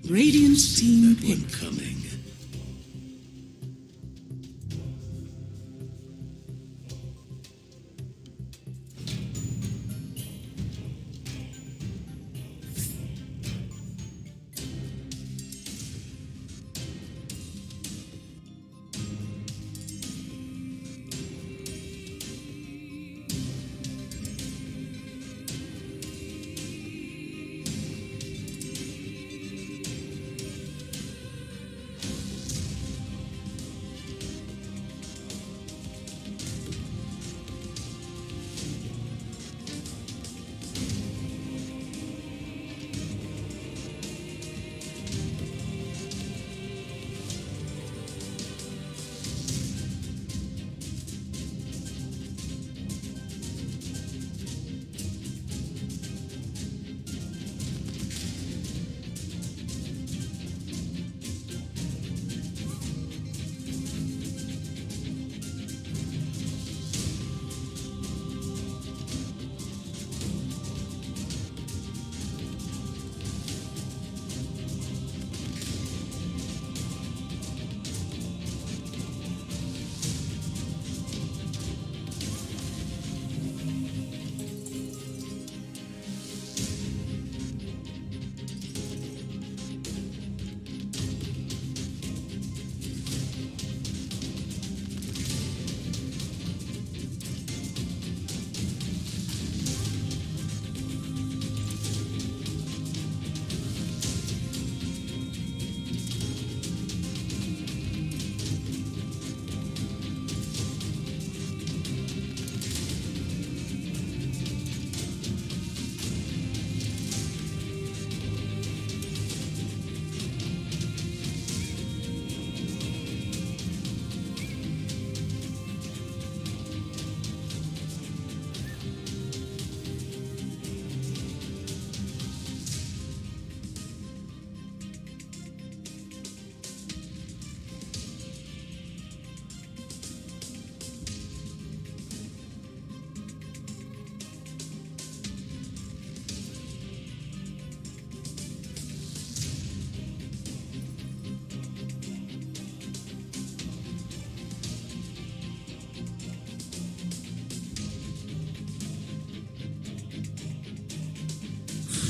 Radiant's team That pick. one coming.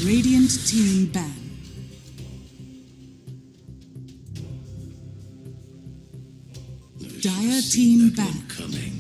Radiant team ban. Dire team ban. Coming.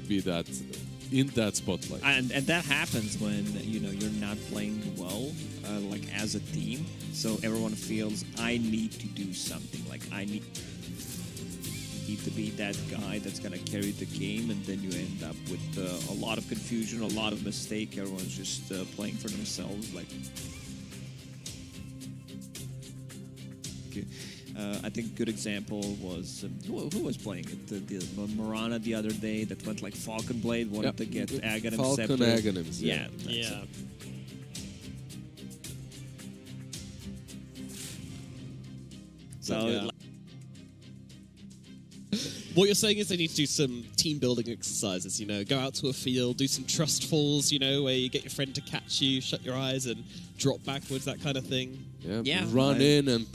be that in that spotlight. And that happens when you're not playing well, like as a team. So everyone feels I need to do something. Like I need to be that guy that's gonna carry the game, and then you end up with a lot of confusion, a lot of mistake. Everyone's just playing for themselves. Like, I think a good example was who was playing it? The Marana the other day that went like Falcon Blade, wanted to get Aghanim's Falcon Scepter. Aghanims, Yeah. Yeah. So. Yeah. What you're saying is they need to do some team building exercises, go out to a field, do some trust falls, where you get your friend to catch you, shut your eyes and drop backwards, that kind of thing. Yeah, run in and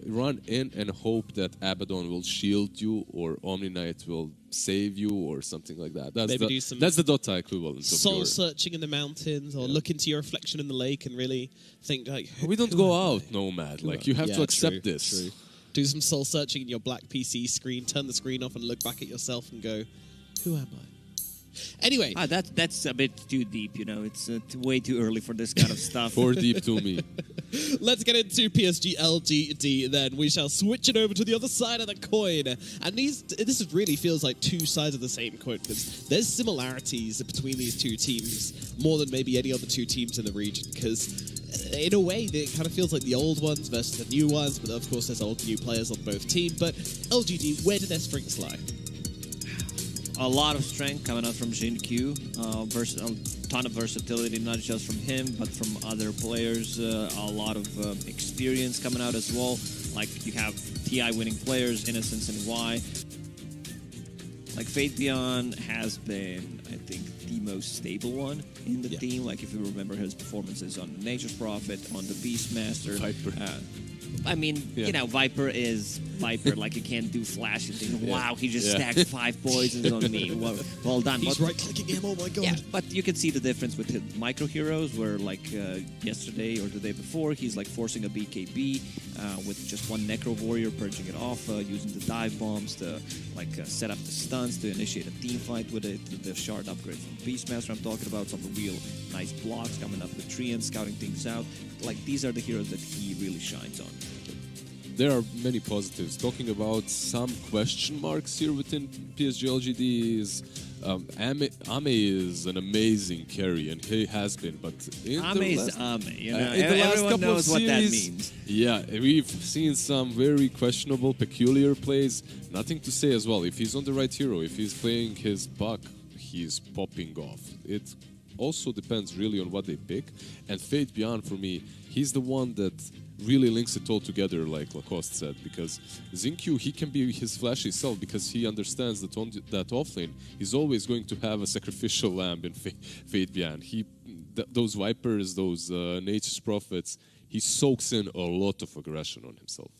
run in and hope that Abaddon will shield you or Omni Knight will save you or something like that. That's Maybe do some that's the Dota equivalent of soul searching in the mountains, or look into your reflection in the lake and really think like, we don't go out, Nomad. Like, you have to accept this. True. Do some soul searching in your black PC screen, turn the screen off and look back at yourself and go, who am I? Anyway. That's a bit too deep, It's way too early for this kind of stuff. For deep to me. Let's get into PSG.LGD then. We shall switch it over to the other side of the coin. And this really feels like two sides of the same coin, because there's similarities between these two teams more than maybe any other two teams in the region, because in a way, it kind of feels like the old ones versus the new ones, but of course there's old new players on both teams. But LGD, where do their strengths lie? A lot of strength coming out from Jinkyu, a ton of versatility, not just from him, but from other players. A lot of experience coming out as well. Like, you have TI winning players, Innocence and Y. Like, Fate Beyond has been, I think, the most stable one in the team. Like, if you remember his performances on Nature's Prophet, on the Beastmaster. Viper. I mean, Viper is Viper. Like, you can't do flashy things. Wow, he just stacked 5 poisons on me. Well done. He's right-clicking him, oh my god. Yeah, but you can see the difference with his micro heroes, where like yesterday or the day before, he's like forcing a BKB with just one Necro Warrior, purging it off, using the dive bombs to set up the stuns to initiate a team fight with it. The shard upgrade from Beastmaster I'm talking about, some real nice blocks coming up with Tree and scouting things out. Like, these are the heroes that he really shines on. There are many positives. Talking about some question marks here within PSG.LGD is Ame is an amazing carry, and he has been. But in Ame the is last, Ame. everyone knows what that means. Yeah, we've seen some very questionable, peculiar plays. Nothing to say as well. If he's on the right hero, if he's playing his buck, he's popping off. It also depends really on what they pick. And Fate Beyond, for me, he's the one that really links it all together, like Lacoste said, because Jinkyu, he can be his flashy self because he understands that on that offlane he's always going to have a sacrificial lamb in Fate Beyond. Those Vipers, those Nature's Prophets, he soaks in a lot of aggression on himself.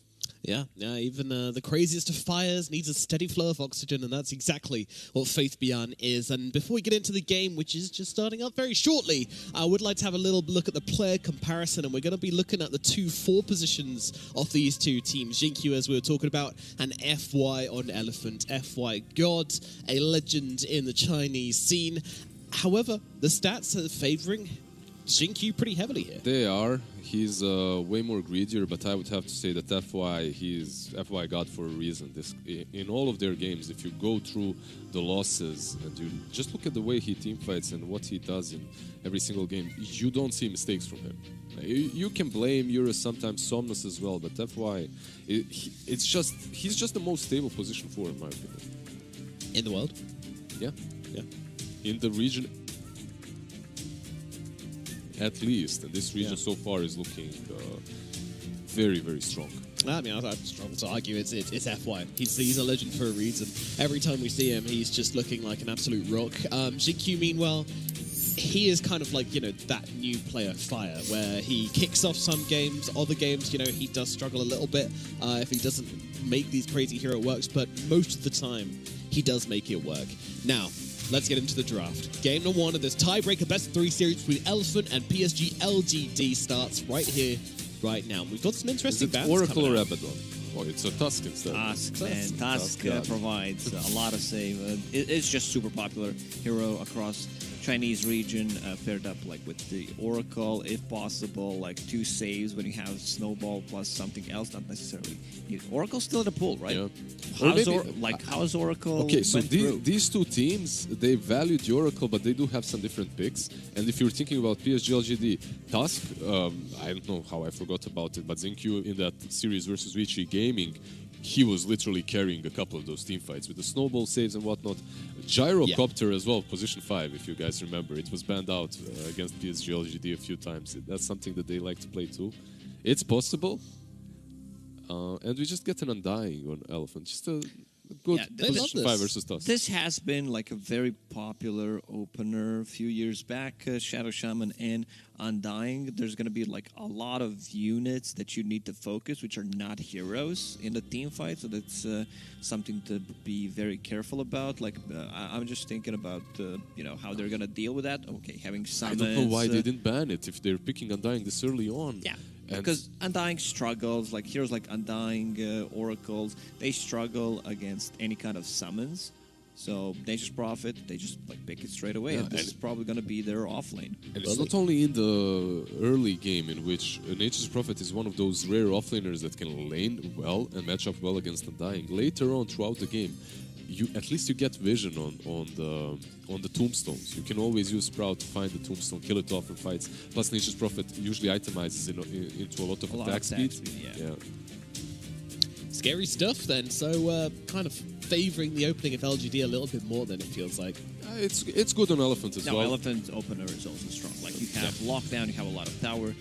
Yeah, even the craziest of fires needs a steady flow of oxygen, and that's exactly what Faith Beyond is. And before we get into the game, which is just starting up very shortly, I would like to have a little look at the player comparison, and we're going to be looking at the 2-4 positions of these two teams. Jinkyu, as we were talking about, and FY on Elephant. FY God, a legend in the Chinese scene. However, the stats are favoring Jinkyu pretty heavily here. They are. He's way more greedier, but I would have to say that he's FY God for a reason. In all of their games, if you go through the losses and you just look at the way he teamfights and what he does in every single game, you don't see mistakes from him. You can blame Eurus, sometimes Somnus as well, but FY, he's just the most stable position for him, in my opinion. In the world? Yeah. In the region, at least, and this region so far is looking very, very strong. I mean, I'm strong to argue it's FY. He's a legend for a reason. Every time we see him, he's just looking like an absolute rock. Jinkyu, meanwhile, he is kind of like, that new player Fire, where he kicks off some games, other games, he does struggle a little bit if he doesn't make these crazy hero works, but most of the time, he does make it work. Now, let's get into the draft. Game number 1 of this tiebreaker best-of-3 series between Elephant and PSG.LGD starts right here, right now. We've got some interesting Is it battles Oracle coming or out. Abaddon? Oh, it's a Tusk instead. Tusk, man. Tusk yeah. provides a lot of save. It's just super popular hero across Chinese region, paired up like with the Oracle, if possible, like 2 saves when you have Snowball plus something else, not necessarily. Oracle's still in the pool, right? Yeah. How's Oracle? Okay, so went through? these two teams, they valued the Oracle, but they do have some different picks. And if you're thinking about PSG.LGD, Tusk, I don't know how I forgot about it, but Zenq in that series versus Vici Gaming, he was literally carrying a couple of those team fights with the snowball saves and whatnot. Gyrocopter as well, position 5, if you guys remember. It was banned out against PSG.LGD a few times. That's something that they like to play too. It's possible. And we just get an Undying on Elephant. Just a good position 5 versus Tusk. This has been like a very popular opener a few years back. Shadow Shaman and Undying. There's going to be like a lot of units that you need to focus, which are not heroes in the team fight. So that's something to be very careful about. Like I'm just thinking about how they're going to deal with that. Okay, having summons. I don't know why they didn't ban it if they're picking Undying this early on. Yeah. Because Undying struggles, like heroes like Undying, Oracles, they struggle against any kind of summons. So Nature's Prophet, they just like pick it straight away, and this is probably going to be their off lane. And it's not only in the early game in which Nature's Prophet is one of those rare offlaners that can lane well and match up well against Undying. Later on throughout the game, at least you get vision on the tombstones. You can always use Sprout to find the tombstone, kill it off in fights. Plus, Nature's Prophet usually itemizes into a lot of attack speed. Yeah. Scary stuff then. So kind of favouring the opening of LGD a little bit more than it feels like. It's good on Elephant as well. Elephant opener is also strong. Like you have lockdown, you have a lot of tower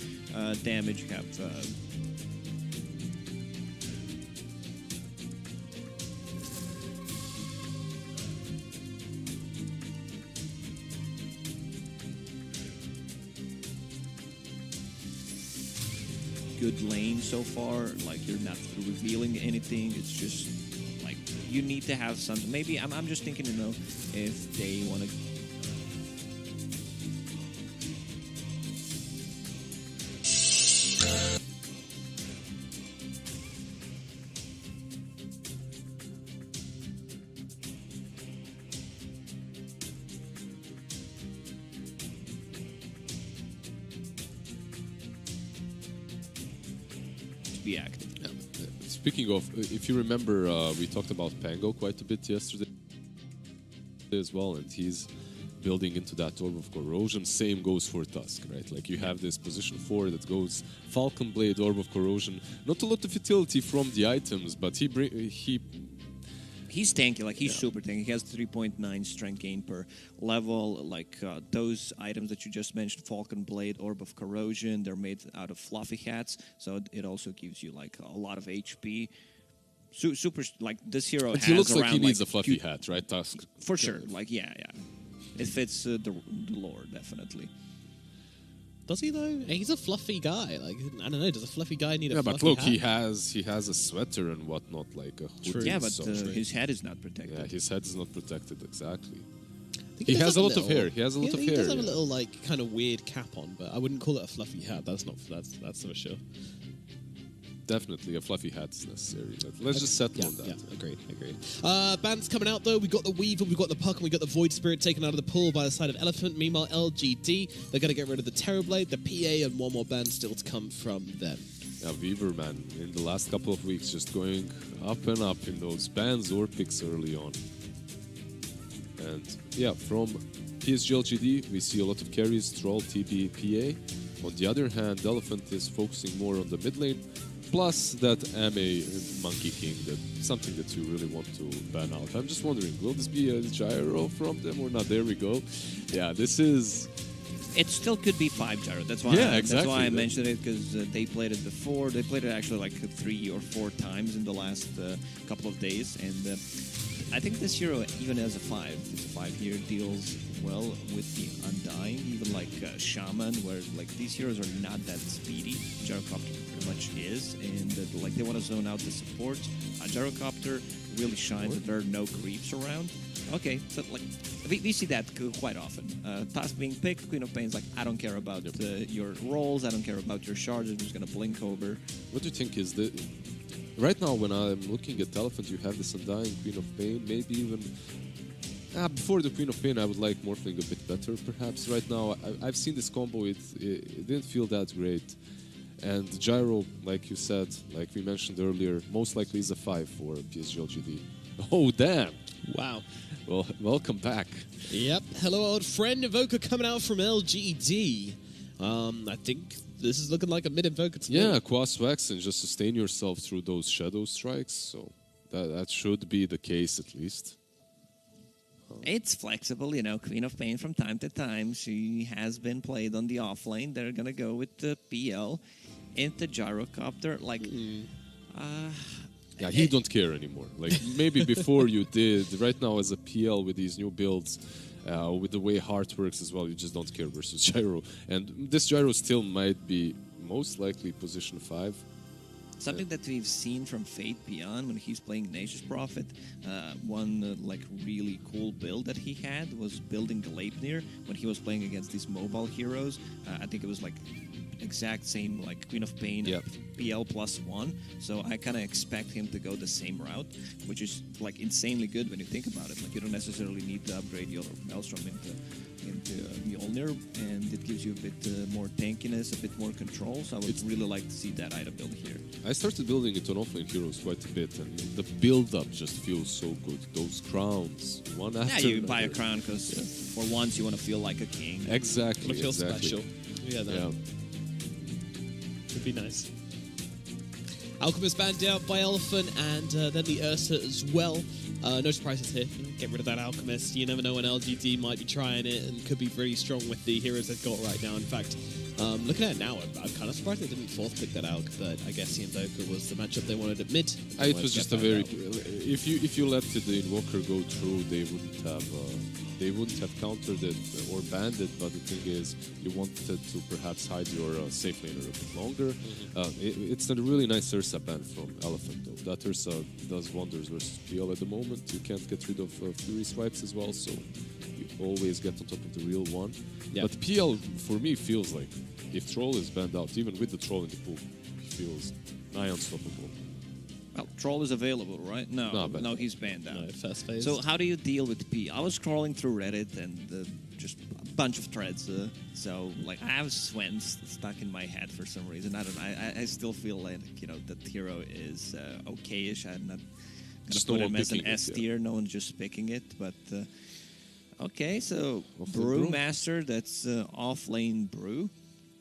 damage, you have. Good lane so far. Like you're not revealing anything. It's just like you need to have something. Maybe I'm just thinking, if they want to. Be active. Speaking of, if you remember, we talked about Pango quite a bit yesterday as well, and he's building into that Orb of Corrosion. Same goes for Tusk, right? Like you have this position 4 that goes Falcon Blade, Orb of Corrosion. Not a lot of utility from the items, but he's tanky, like he's super tanky. He has 3.9 strength gain per level. Like those items that you just mentioned, Falcon Blade, Orb of Corrosion, they're made out of fluffy hats, so it also gives you like a lot of HP. Super, like this hero has he looks like he around, needs a fluffy hat, right, Tusk? For sure, like yeah. It fits the lore, definitely. Does he though? He's a fluffy guy. Like I don't know. Does a fluffy guy need a fluffy but look, hat? he has a sweater and whatnot, like a hoodie. Yeah, but his head is not protected. Yeah, his head is not protected exactly. He has a lot of hair. He has a lot of hair. He does have a little like kind of weird cap on, but I wouldn't call it a fluffy hat. That's for sure. Definitely a fluffy hat is necessary. Let's just settle on that. Yeah, agreed. Bands coming out though. We got the Weaver, we got the Puck, and we got the Void Spirit taken out of the pool by the side of Elephant. Meanwhile, LGD, they're going to get rid of the Terrorblade, the PA, and one more band still to come from them. Yeah, Weaver, man, in the last couple of weeks, just going up and up in those bans or picks early on. And yeah, from PSG.LGD, we see a lot of carries, Troll, TB, PA. On the other hand, Elephant is focusing more on the mid lane. Plus that MA Monkey King, that's something that you really want to ban out. I'm just wondering, will this be a gyro from them or not? There we go. Yeah, this is... It still could be 5 gyro. That's why. That's why I mentioned it, because they played it before. They played it actually like 3 or 4 times in the last couple of days, and I think this hero even has a 5. This 5 here deals well with the Undying, even like Shaman, where like these heroes are not that speedy. Gyrocopter pretty much is, and like they want to zone out the support. Gyrocopter really shines that there are no creeps around. Okay, so like we see that quite often. Tusk being picked, Queen of Pain's like, I don't care about your rolls, I don't care about your shards, I'm just gonna blink over. What do you think is the... right now, when I'm looking at Elephant, you have this Undying Queen of Pain, maybe even... before the Queen of Pain, I would like Morphling a bit better, perhaps. Right now, I've seen this combo, it didn't feel that great. And Gyro, like you said, like we mentioned earlier, most likely is a 5 for PSG.LGD. Oh, damn! Wow. Well, welcome back. Yep. Hello, old friend. Invoker coming out from LGD. I think this is looking like a mid-Invoker to me. Yeah, Quas Wax and just sustain yourself through those Shadow Strikes, so that should be the case at least. It's flexible, you know, Queen of Pain from time to time. She has been played on the offlane. They're going to go with the PL into Gyrocopter. Like, yeah, he don't care anymore. Like, maybe before you did. Right now, as a PL with these new builds, with the way Heart works as well, you just don't care versus Gyro. And this Gyro still might be most likely position 5. Something that we've seen from Fate Beyond when he's playing Nature's Prophet, one like really cool build that he had was building Gleipnir when he was playing against these mobile heroes. I think it was like exact same like Queen of Pain, Yep. PL +1. So I kind of expect him to go the same route, which is like insanely good when you think about it. Like you don't necessarily need to upgrade your Maelstrom into Mjolnir, and it gives you a bit more tankiness, a bit more control. So I would really like to see that item build here. I started building it on offlane heroes quite a bit, and the build-up just feels so good. Those crowns, one Yeah, after you buy a another. crown because for once you want to feel like a king. Exactly, I feel exactly. special. Yeah, that Yeah. would be nice. Alchemist banned out by Elephant, and then the Ursa as well. No surprises here. Get rid of that Alchemist. You never know when LGD might be trying it and could be very strong with the heroes they've got right now. In fact, looking at it now, I'm kind of surprised they didn't fourth pick that Alch, but I guess the Invoker was the matchup they wanted at mid. It was just a very. If you let the Invoker go through, they wouldn't have countered it or banned it. But the thing is, you wanted to perhaps hide your safe laner a bit longer. It's a really nice Ursa ban from Elephant, though. That Ursa does wonders versus PL at the moment. You can't get rid of Fury swipes as well, so you always get on top of the real one. Yeah. But PL for me feels like if Troll is banned out, even with the Troll in the pool, he feels nigh unstoppable. Well, Troll is available, right? No, he's banned out. No, first phase. So how do you deal with P? I was scrolling through Reddit and just a bunch of threads. So like I have Sven stuck in my head for some reason. I don't know. I still feel like that hero is okay-ish. I'm not gonna Just no put one him as an picking it, S yeah. tier. No one's just picking it, but. Okay, so Off the brew. Brewmaster, that's off-lane Brew.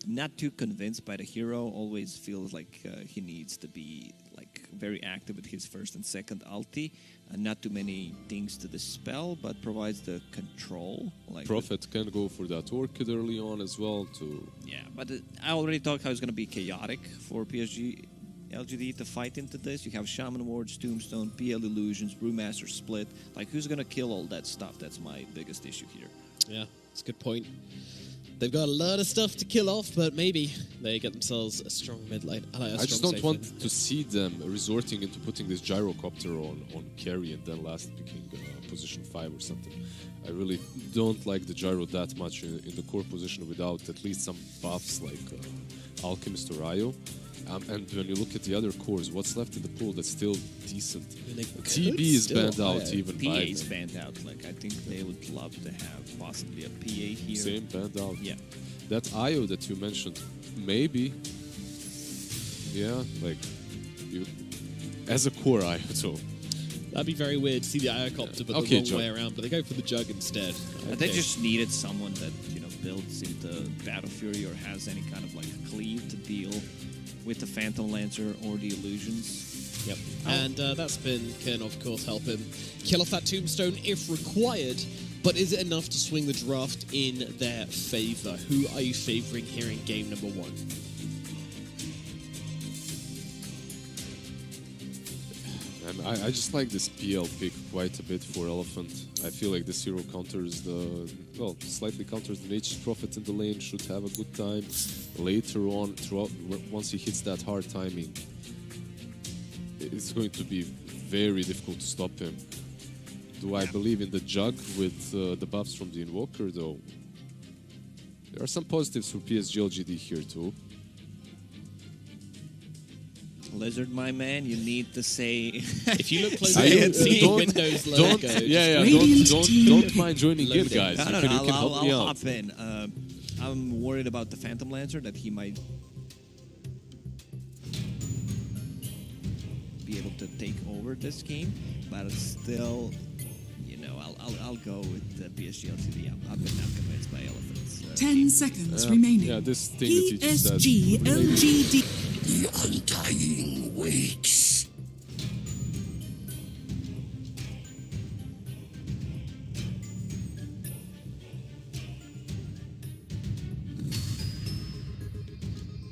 Not too convinced by the hero. Always feels like he needs to be like very active with his first and second ulti. Not too many things to the spell, but provides the control. Like Prophet can go for that Orchid early on as well to... yeah, but I already talked how it's going to be chaotic for PSG.LGD to fight into this. You have Shaman Wards, Tombstone, PL Illusions, Brewmaster Split. Like, who's going to kill all that stuff? That's my biggest issue here. Yeah, that's a good point. They've got a lot of stuff to kill off, but maybe they get themselves a strong mid lane. I just don't want to see them resorting into putting this Gyrocopter on carry and then last picking position 5 or something. I really don't like the Gyro that much in the core position without at least some buffs like Alchemist or Io. And when you look at the other cores, what's left in the pool that's still decent? TB is banned out even PA by is them. banned out. Like, I think they would love to have possibly a PA here. Same banned out. Yeah. That IO that you mentioned, maybe. Yeah, like you as a core IO. So That'd be very weird to see the Iocopter, but Okay, the wrong Jug. way around. But they go for the Jug instead. They just needed someone that builds into Battle Fury or has any kind of like cleave to deal with the Phantom Lancer or the Illusions. Yep. And that spin can, of course, help him kill off that Tombstone if required. But is it enough to swing the draft in their favor? Who are you favoring here in game number 1? I just like this PL pick quite a bit for Elephant. I feel like this hero counters slightly counters the Nature's Prophet in the lane, should have a good time. Later on, once he hits that hard timing, it's going to be very difficult to stop him. Do I believe in the Jug with the buffs from the Invoker, though? There are some positives for PSG.LGD here, too. Blizzard, my man, you need to say. If you look closely at the Windows logo, don't mind joining in, guys. No, You no, can help me I'll out. hop in. I'm worried about the Phantom Lancer, that he might be able to take over this game, but still, you know, I'll go with the PSG.LGD. I've been now convinced by Elephants. 10 seconds remaining. Yeah, this thing that you just said. PSG.LGD. The Undying wakes.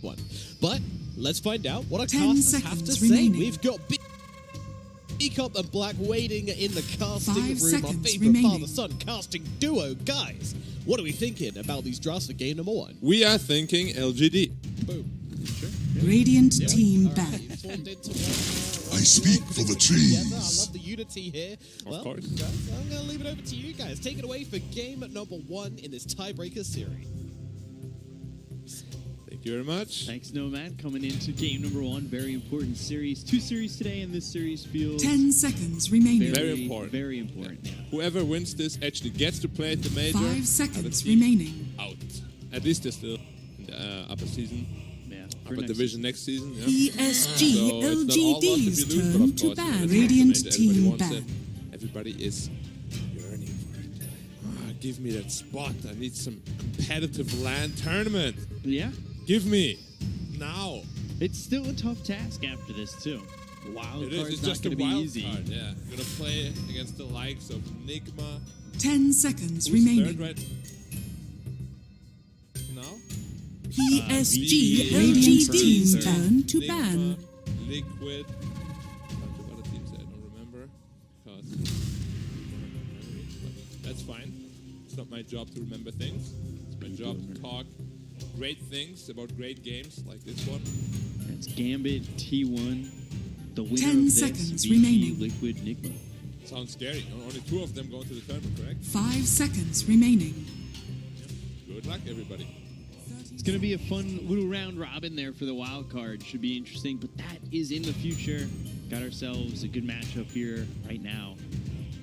one. But let's find out what our 10 casters have to seconds say. remaining. We've got Beakup and Black waiting in the casting 5 room. Our seconds favorite remaining. father-son casting duo. Guys, what are we thinking about these drafts for game number 1? We are thinking LGD. Boom. Radiant team All back. right, you've formed into one, I speak for the together. I trees. love the unity here. Well, course. guys, I'm going to leave it over to you guys. Take it away for game number 1 in this tiebreaker series. Thank you very much. Thanks, Nomad. Coming into game number 1, very important series. 2 series today, and this series feels 10 seconds remaining. Very important. Very important. Yeah. Whoever wins this actually gets to play at the major. 5 Other seconds team remaining. Out. At least they're still in the upper season, Yeah. for upper next division next season. Yeah. PSG.LGD's So it's not all lost if you lose, turn but of to course, ban. it's Radiant everybody team wants back. it. Everybody is yearning for it. Give me that spot. I need some competitive LAN tournament. Yeah. Give me now. It's still a tough task after this, too. The wild It is. card's It's not just a going to be wild easy. card. Yeah, you're gonna play against the likes of Nigma. 10 seconds Who's third remaining. right now? PSG Radiant LGD's team turn to Nigma, ban. Liquid. A bunch of other teams that I don't remember because but that's fine. It's not my job to remember things. It's my job to talk great things about great games like this one. That's Gambit, T1, the winner 10 of this, seconds Vici, remaining. Liquid, Nigma. Sounds scary. Only 2 of them going to the tournament, correct? 5 seconds remaining. Good luck, everybody. It's going to be a fun little round robin there for the wild card. Should be interesting, but that is in the future. Got ourselves a good matchup here right now.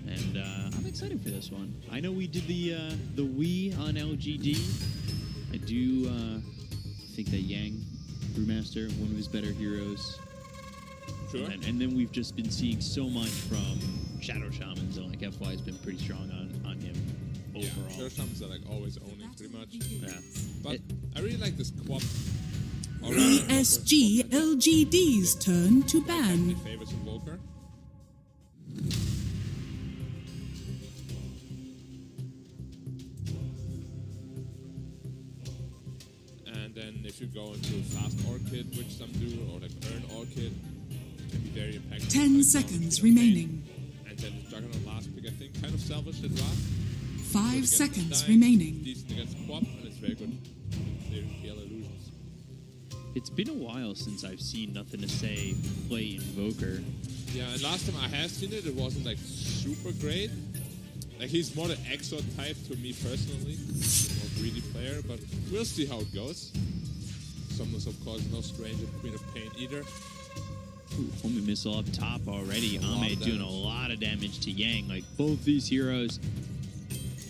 And I'm excited for this one. I know we did the Wii on LGD. I do think that Yang, Brewmaster, one of his better heroes. Sure. And then we've just been seeing so much from Shadow Shamans, and like FY has been pretty strong on him Yeah, overall. there are some that like always owning pretty much. Yeah. But I really like this quad. PSG LGD's turn to ban. Favors Invoker. And then if you go into Fast Orchid, which some do, or like Earn Orchid, it can be very impactful. 10 seconds remaining. And then the Juggernaut last pick, I think, kind of salvaged it rough. 5 seconds remaining. Decent against Quap, and it's very good. Clearing PL illusions. It's been a while since I've seen Nothing to Say play Invoker. Yeah, and last time I have seen it, it wasn't like super great. Like he's more the Exo type to me personally, more greedy player, but we'll see how it goes. Somnus, of course, no stranger to Queen of Pain either. Ooh, homie missile up top already. A lot Ame of doing a damage. lot of damage to Yang. Like both these heroes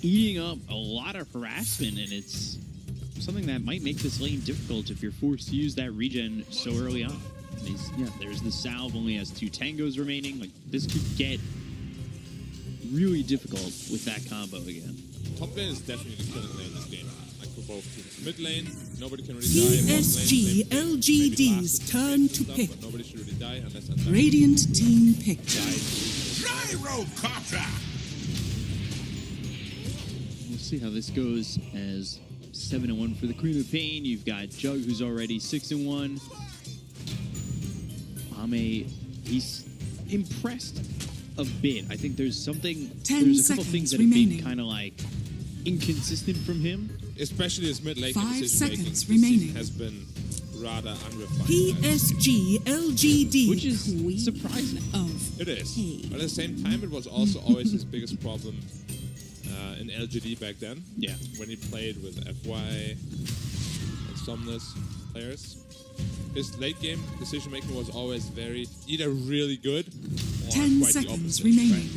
eating up a lot of harassment, and it's something that might make this lane difficult if you're forced to use that regen so early on. There's the salve, only has 2 tangos remaining. Like this could get really difficult with that combo again. Top lane is definitely the killing lane in this game. Like for both teams. Mid lane, nobody can really die. Bot lane, PSG same thing. LGD's Maybe last turn is to stuff, pick. But nobody should really die unless I'm Radiant team picked. Gyrocopter! We'll see how this goes as 7-1 for the Queen of Pain. You've got Jug, who's already 6-1. Ame, he's impressed a bit. I think there's a couple 10 things seconds that have remaining. been kind of like inconsistent from him. Especially his mid lane 5 decision making seconds remaining. has been rather unrefined. PSG LGD. Which is Queen surprising. Of It is. Pain. But at the same time, it was also always his biggest problem in LGD back then. Yeah. When he played with FY and Somnus players. his late game decision making was always very either really good or 10 quite the seconds opposite. remaining.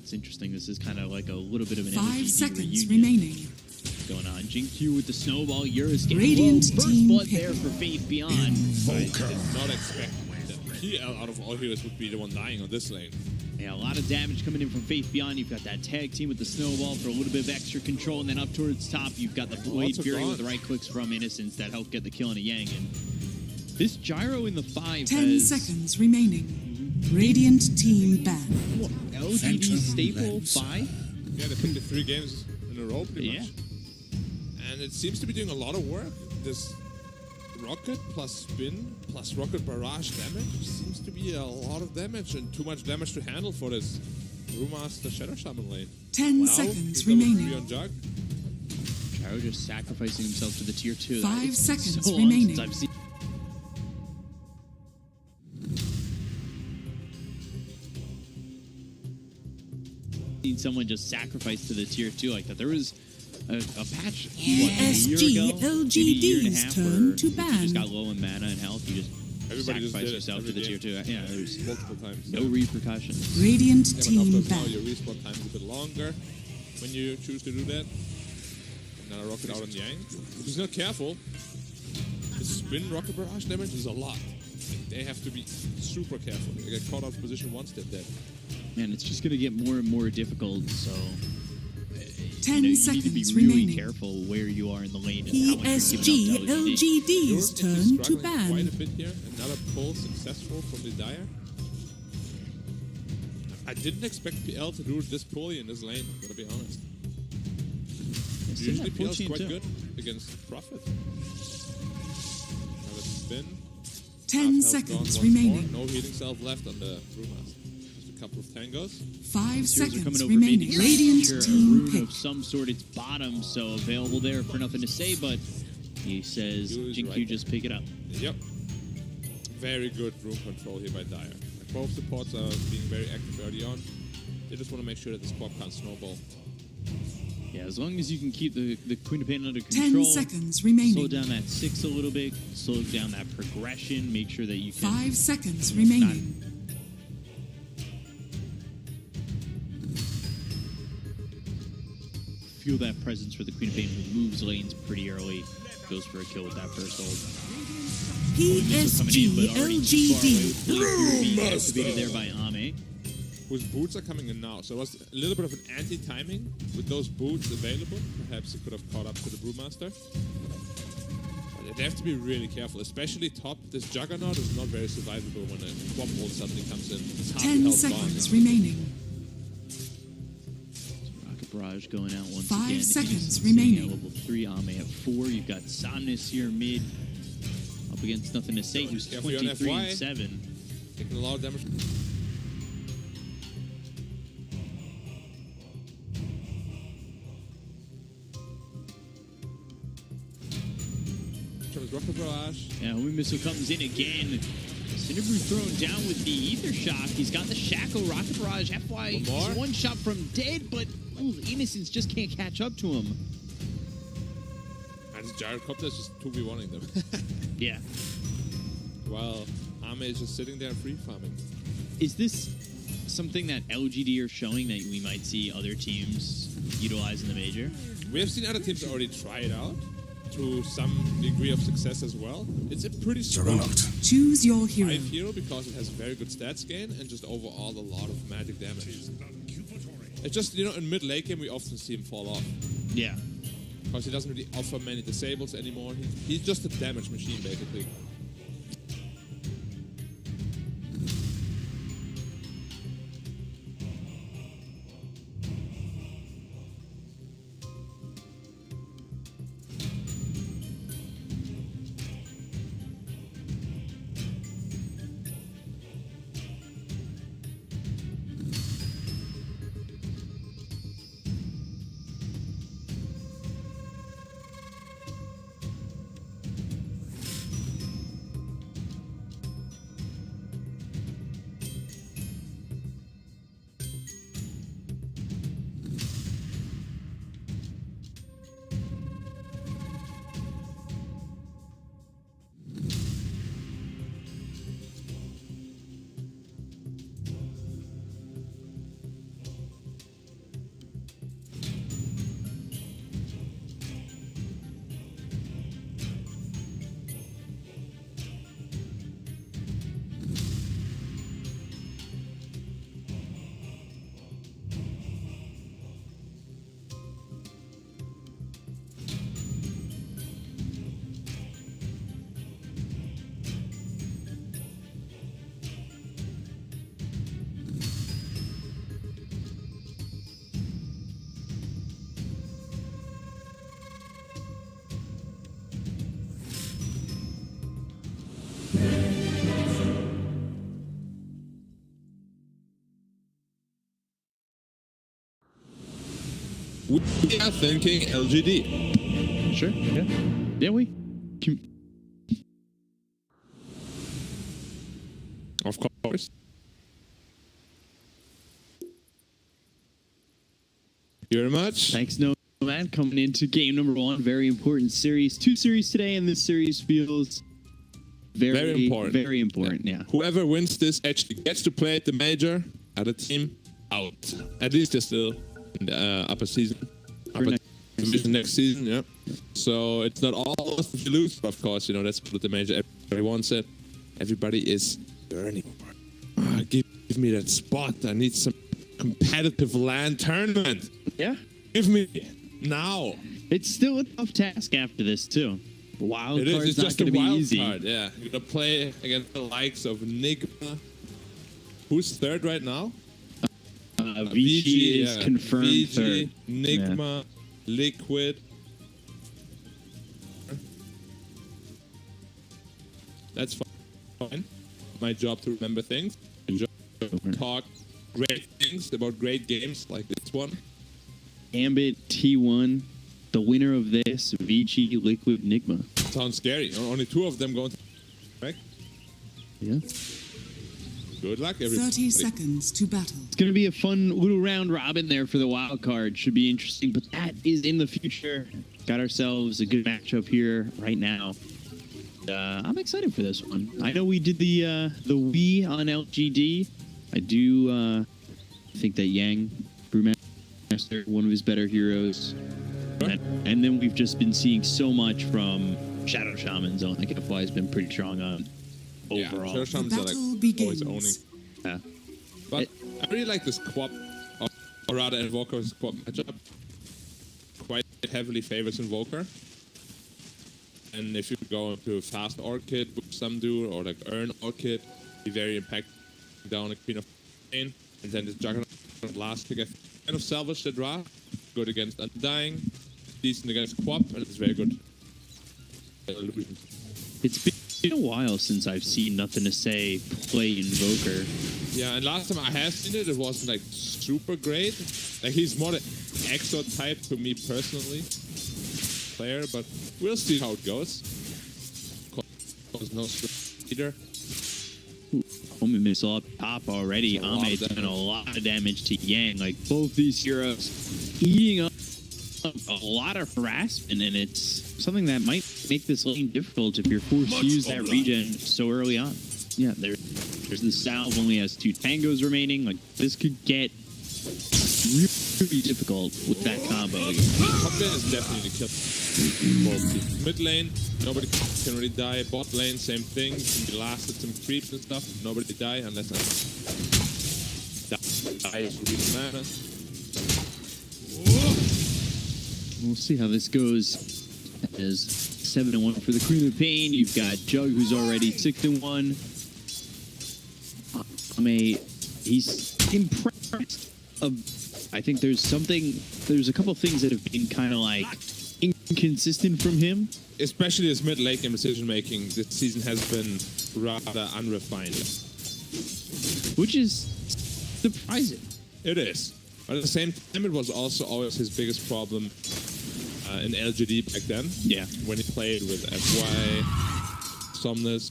It's interesting. This is kind of like a little bit of an 5 LGD seconds reunion remaining. going on. Jin with the snowball. Eurus getting Radiant low. First team blood pick. there for Faith Beyond. I Invoker. did not expect that PL out of all heroes would be the one dying on this lane. Yeah, a lot of damage coming in from Faith Beyond. You've got that tag team with the snowball for a little bit of extra control, and then up towards top, you've got the Blade Lots of Fury gone. with the right clicks from Innocence that help get the kill on a Yang. And this gyro in the 5 10 has seconds remaining. Radiant team ban. what, LGD Phantom staple lens. 5? Yeah, they picked the 3 games in a row pretty Yeah. much. And it seems to be doing a lot of work. This rocket plus spin plus rocket barrage damage seems to be a lot of damage and too much damage to handle for this Brewmaster Shadow Shaman lane. 10 Now, seconds he's level 3 remaining. on Jug. Gyro just sacrificing himself to the tier 2. 5 It's seconds so long remaining. since I've seen someone just sacrifice to the tier 2 like that. There was a patch what, a year ago, maybe a year and a ESG/LGD's half, turn where to if you ban. just got low in mana and health, you just Everybody just sacrifice did it yourself to every the tier 2. game. Yeah, there's Multiple times. no repercussions. Radiant Yeah, but of team course now ban. your respawn time is a bit longer when you choose to do that. Another rocket out on Yang. If he's not careful, the spin rocket barrage damage is a lot. They have to be super careful. They get caught out of position once, they're dead. Man, it's just going to get more and more difficult, so 10 you need to be seconds really remaining. careful where you are in the lane and how much you're giving up to LGD. ESG/LGD's Yours is turn to struggling quite a ban. bit here. Another pull successful from the Dire. I didn't expect PL to do this poorly in this lane, gotta be honest. It's in Usually that full PL's chain quite too. good against Prophet. Another spin. 10 Half health seconds gone once remaining. more. No healing self left on the Brewmaster. Just a couple of tangos. 5 Heroes are coming seconds over remaining. mid. Radiant Sure, a team rune pick. of some sort. It's bottom, so available there for nothing to say, but he says He was Jin right. just pick it up. Yep. Very good room control here by Dire. Like both supports are being very active early on. They just want to make sure that the squad can't snowball. Yeah, as long as you can keep the Queen of Pain under 10 control, seconds slow remaining. down that 6 a little bit, slow down that progression, make sure that you can 5 seconds you know, not remaining. feel that presence for the Queen of Pain, who moves lanes pretty early, goes for a kill with that first ult. ESG/LGD. Being activated there by Ame. Whose boots are coming in now. So it was a little bit of an anti-timing with those boots available. Perhaps he could have caught up to the Brewmaster. But they have to be really careful, especially top. This Juggernaut is not very survivable when a swap ult suddenly comes in. It's hard to 10 help seconds blind. remaining. Rocket Barrage going out once 5 again. seconds Innocence remaining. At level 3, Ame at 4. You've got Somnus here mid. Up against nothing to say. He was Careful, you're on 23 FY. and 7. Taking a lot of damage. From his rocket barrage. Yeah, Home Missile comes in again. Cinderbrew thrown down with the Ether Shock. He's got the Shackle, Rocket Barrage, FY. One more. One shot from dead, but Innocence just can't catch up to him. And this Gyrocopter is just 2v1ing them. Yeah. While Ame is just sitting there free farming. Is this something that LGD are showing that we might see other teams utilize in the major? We have seen other teams already try it out to some degree of success as well. It's a pretty strong Juggernaut. Choose your hero. 5 hero because it has very good stats gain and just overall a lot of magic damage. It's just, you know, in mid late game we often see him fall off Yeah. because he doesn't really offer many disables anymore. He's just a damage machine basically. We are thinking LGD. Sure. Yeah. Yeah, we. Of course. Thank you very much. Thanks, Nomad, coming into game number 1. Very important series. 2 series today, and this series feels very important. Very important, yeah. Whoever wins this actually gets to play at the major. Other team out. At least they're still in the upper season. Upper division next season, yeah. So it's not all lost if you lose, but of course, you know, that's what the major everybody wants it. Everybody is burning. Give me that spot. I need some competitive LAN tournament. Yeah. Give me now. It's still a tough task after this, too. The wild It is. card's It's not just a going to be wild easy. card. Yeah, you're gonna play against the likes of MagMa. Who's third right now? Vici is confirmed Vici, third. MagMa, Liquid. That's fine. My job to remember things. My job to talk great things about great games like this one. Ambit, T1, the winner of this, Vici, Liquid, Nigma. Sounds scary. Only 2 of them going to right? Yeah. Good luck, everybody. 30 seconds to battle. It's going to be a fun little round robin there for the wild card. Should be interesting, but that is in the future. Got ourselves a good matchup here right now. I'm excited for this one. I know we did the Wii on LGD. I do think that Yang, Brewmaster, one of his better heroes. And then we've just been seeing so much from Shadow Shamans. I think FY has been pretty strong on overall. Yeah, Shadow Shamans are battle like begins. always owning. Yeah. But I really like this Quap, or rather Invoker's Quap matchup. Quite heavily favors Invoker. And if you go into Fast Orchid, which some do, or like Earn Orchid, be very impacting down a Queen of Pain. And then this Juggernaut last pick, I kind of salvaged the draw. Good against Undying, decent against Quap, and it's very good. Illusion. It's been a while since I've seen Nothing to Say play Invoker. Yeah, and last time I have seen it, it wasn't like super great. Like he's more the Exo type to me personally, player, but we'll see how it goes. Cause no either. Homie missile up top already. Ame's done a lot of damage to Yang. Like both these heroes eating up a lot of harassment, and it's something that might make this lane difficult if you're forced to use that regen so early on. Yeah, there's the salve only has 2 tangos remaining. Like this could get really difficult with that combo. Top lane is definitely the kill. Mid lane, nobody can really die. Bot lane, same thing. Can be lasted some creeps and stuff. Nobody die unless I die with mana. We'll see how this goes. As 7-1 for the Queen of Pain. You've got Jug, who's already 6-1. He's impressed. I think there's a couple things that have been kind of like inconsistent from him. Especially his mid-late game decision-making this season has been rather unrefined. Which is surprising. It is. But at the same time, it was also always his biggest problem in LGD back then. Yeah. When he played with FY, Somnus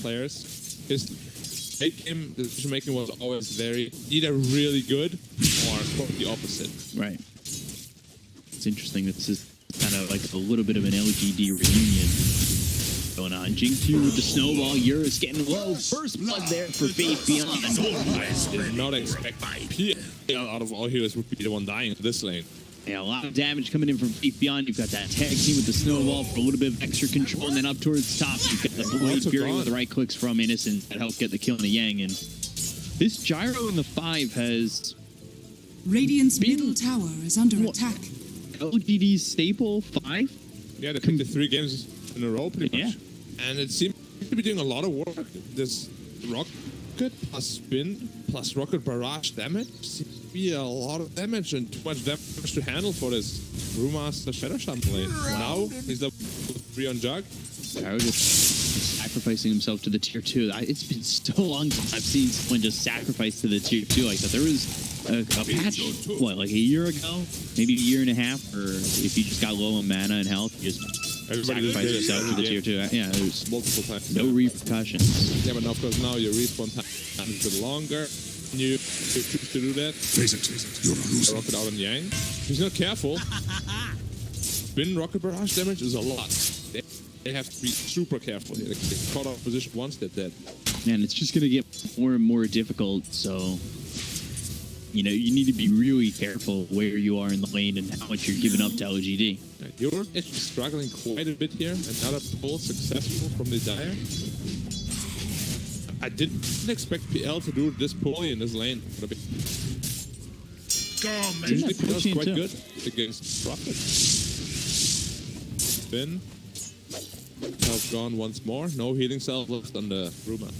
players. His late game decision-making was always either really good or quite the opposite. Right. It's interesting. This is kind of like a little bit of an LGD reunion going on. Jing2 with the snowball. Eurus getting low. First blood there for Faith Beyond. Did not expect PL out of all heroes would be the one dying in this lane. Yeah, a lot of damage coming in from Faith Beyond. You've got that tag team with the snowball for a little bit of extra control, and then up towards the top, you've got the Blade Fury with the right clicks from Innocent that helped get the kill on the Yang. And this Gyro in the 5 has Radiant's middle tower is under attack. LGD's staple 5. Yeah, they picked the 3 games in a row pretty much. Yeah. And it seems to be doing a lot of work. This rocket plus spin plus rocket barrage damage seems to be a lot of damage and too much damage to handle for this Brewmaster Shadow Shaman lane. Now he's up 3 on Jug. Gyro just sacrificing himself to the tier 2. It's been so long since I've seen someone just sacrifice to the tier 2 like that. There was a patch, what, like a year ago? Maybe a year and a half? Or if you just got low on mana and health, you just sacrifice yourself to the tier 2. Yeah, there's multiple times. no repercussions. Yeah, but now, of course, now your respawn time is a bit longer. You choose to do that. Face it, you're losing. Rocket out on Yang. He's not careful. Spin rocket barrage damage is a lot. They have to be super careful here. They get caught off position once, they're dead. Man, it's just going to get more and more difficult, so you know, you need to be really careful where you are in the lane and how much you're giving up to LGD. You're actually struggling quite a bit here. Another pull successful from the Dire. I didn't expect PL to do this poorly in this lane. Usually PL is quite good against Prophet. Spin. Health gone once more. No healing cell left on the Ruma.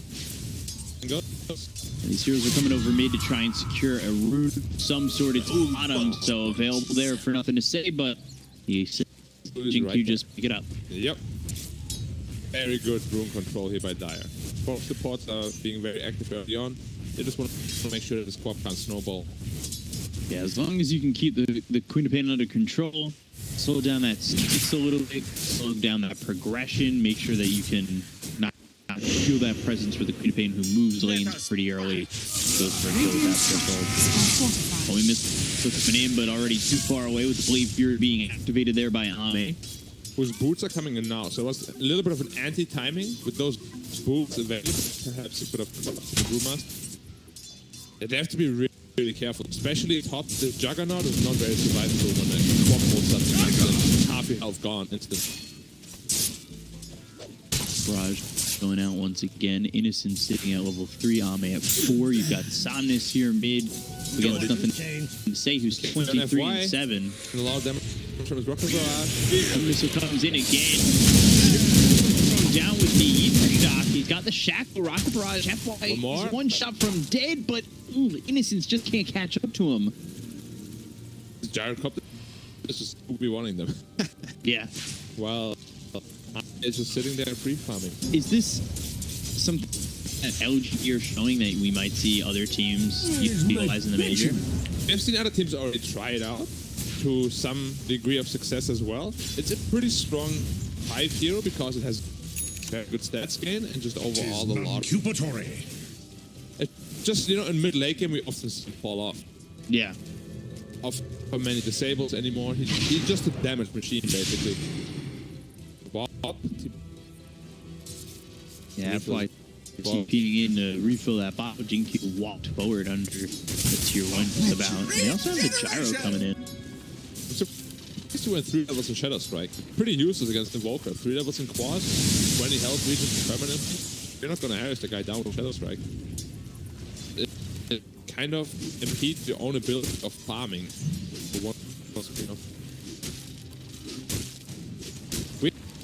These heroes are coming over mid to try and secure a rune, some sort of bottom, so available there for nothing to say, but Jinku just pick it up. Yep. Very good rune control here by Dire. Both supports are being very active early on. They just want to make sure that the squad can't snowball. Yeah, as long as you can keep the Queen of Pain under control, slow down that sticks a little bit, slow down that progression, make sure that you can not feel that presence for the Queen of Pain who moves lanes pretty early. Goes for a kill with that threshold. We missed coming in, but already too far away with the Blade Fury being activated there by EHOME. Whose boots are coming in now, so it was a little bit of an anti-timing with those boots available. Perhaps you could have put up the Brewmaster. Yeah, they have to be really careful, especially top. The Juggernaut is not very survivable when the quad pulls up and half your health gone instant. Barrage going out once again. Innocent sitting at level 3. Ame at 4. You've got Somnus here mid. Against nothing to say, who's 23 and 7. And a lot of damage from his rocket barrage. Missile comes in again. Down with the Ether Shock. He's got the Shackle rocket barrage. He's one shot from dead, but Innocence just can't catch up to him. This Gyrocopter is just be wanting them. Yeah. Well, it's just sitting there free farming. Is this some LG are showing that we might see other teams utilize in the major? We've seen other teams already try it out to some degree of success as well. It's a pretty strong 5 hero because it has very good stats gain and just overall a lot. Just, you know, in mid late game we often see him fall off. Yeah. Of how many disables anymore. He's just a damage machine basically. Yeah, that's why TPing in to refill that bot. Jinku walked forward under the tier 1 just about. And they also have the gyro coming in. So, he went 3 levels in Shadow Strike. Pretty useless against Invoker. 3 levels in Quad, 20 health region permanently. You're not going to harass the guy down with Shadow Strike. It kind of impedes your own ability of farming. For one, you know.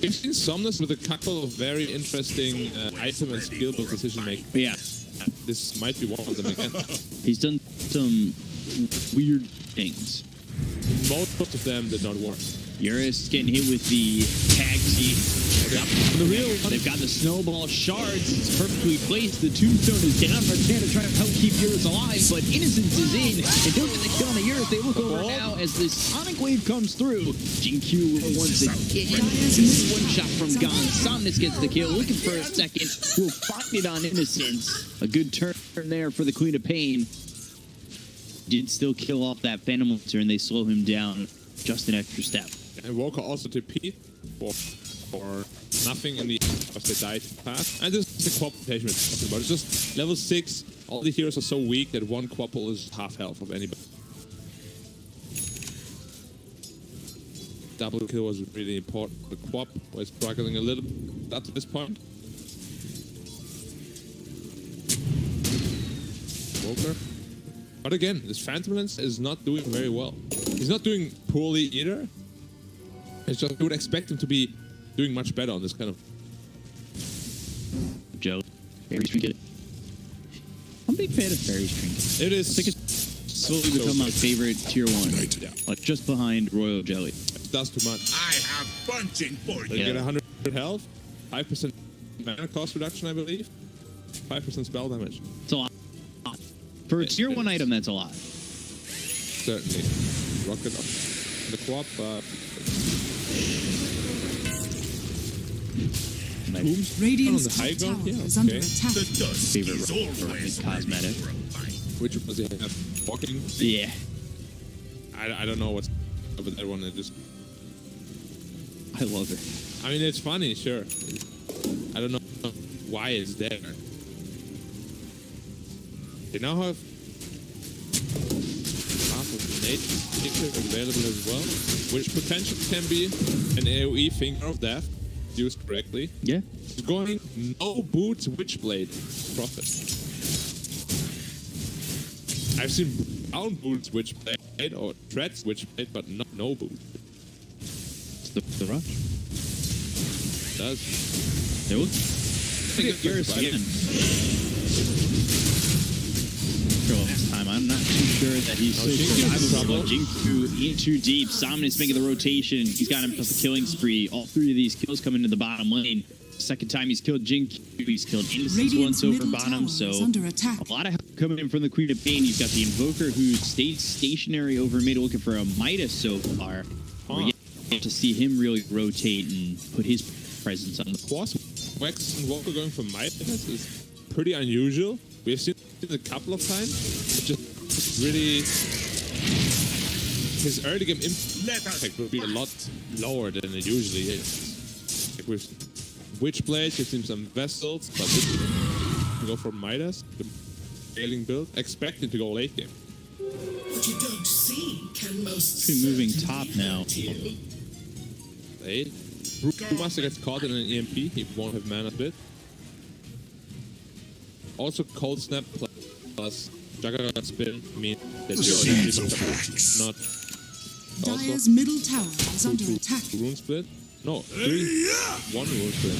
We've seen Somnus with a couple of very interesting item and skill build decision making. Yeah. This might be one of them again. He's done some weird things. Most of them did not work. Eurus getting hit with the tag seat. They've got the snowball shards. It's perfectly placed. The tombstone is down for Canada trying to help keep Eurus alive, but Innocence is in. They don't get the kill on the Eurus. They look over now as the Sonic Wave comes through. Jinku once again. One shot from Gone. Somnus gets the kill. Looking for a second. We'll find it on Innocence. A good turn there for the Queen of Pain. Did still kill off that Phantom Monster, and they slow him down just an extra step. And Walker also TP for nothing in the because they died fast. And this is the quad rotation we're talking about. It's just level 6. All the heroes are so weak that one quadple is half health of anybody. Double kill was really important. The quad was struggling a little bit up to this point. Walker. But again, this Phantom Lens is not doing very well. He's not doing poorly either. It's just you would expect him to be doing much better on this kind of. Joe, Fairy Trinket. I'm a big fan of Fairy Trinket. It is. I think it's slowly become my favorite tier 1. Yeah. Like just behind Royal Jelly. It does too much. I have punching for They get 100 health, 5% mana cost reduction, I believe. 5% spell damage. It's a lot. For a tier 1 item, that's a lot. Certainly. Rocket up the quad, but... Nice. Radiant's On the high top ground? tower Yeah, is under okay. attack. Favorite cosmetic. Which was he have? Walking? Yeah. I don't know what's up with that one. It just... I love it. I mean, it's funny, sure. I don't know why it's there. They now have half of the nade available as well, which potentially can be an AoE Finger of Death, used correctly. Yeah. It's going no boots Witchblade profit. I've seen brown boots Witchblade or threats Witchblade, but not no boot. It's the rush. It does. There was. Yours again. For last time, I'm not too sure that he's so survivable. Jinku in too deep. Salmon is making the rotation. He's got himself a killing spree. All 3 of these kills coming to the bottom lane. Second time he's killed Jinku. He's killed Innocence once over bottom. So a lot of help coming in from the Queen of Pain. You've got the Invoker who stayed stationary over mid looking for a Midas so far. We're yet to see him really rotate and put his presence on the Quas Wax and Walker going for Midas is pretty unusual. We've seen it a couple of times. It's just really... His early game impact will be a lot lower than it usually is. Like with Witchblade, you've seen some Vessels, but this can go for Midas, the failing build, expected to go late game. What you don't see can most moving top now. Late. Brewmaster gets caught in an EMP, he won't have mana bit. Also, Cold Snap plus Juggernaut Spin mean that you're not. Dire's middle tower is under attack. Rune Split? No, 3. 1 Rune Split.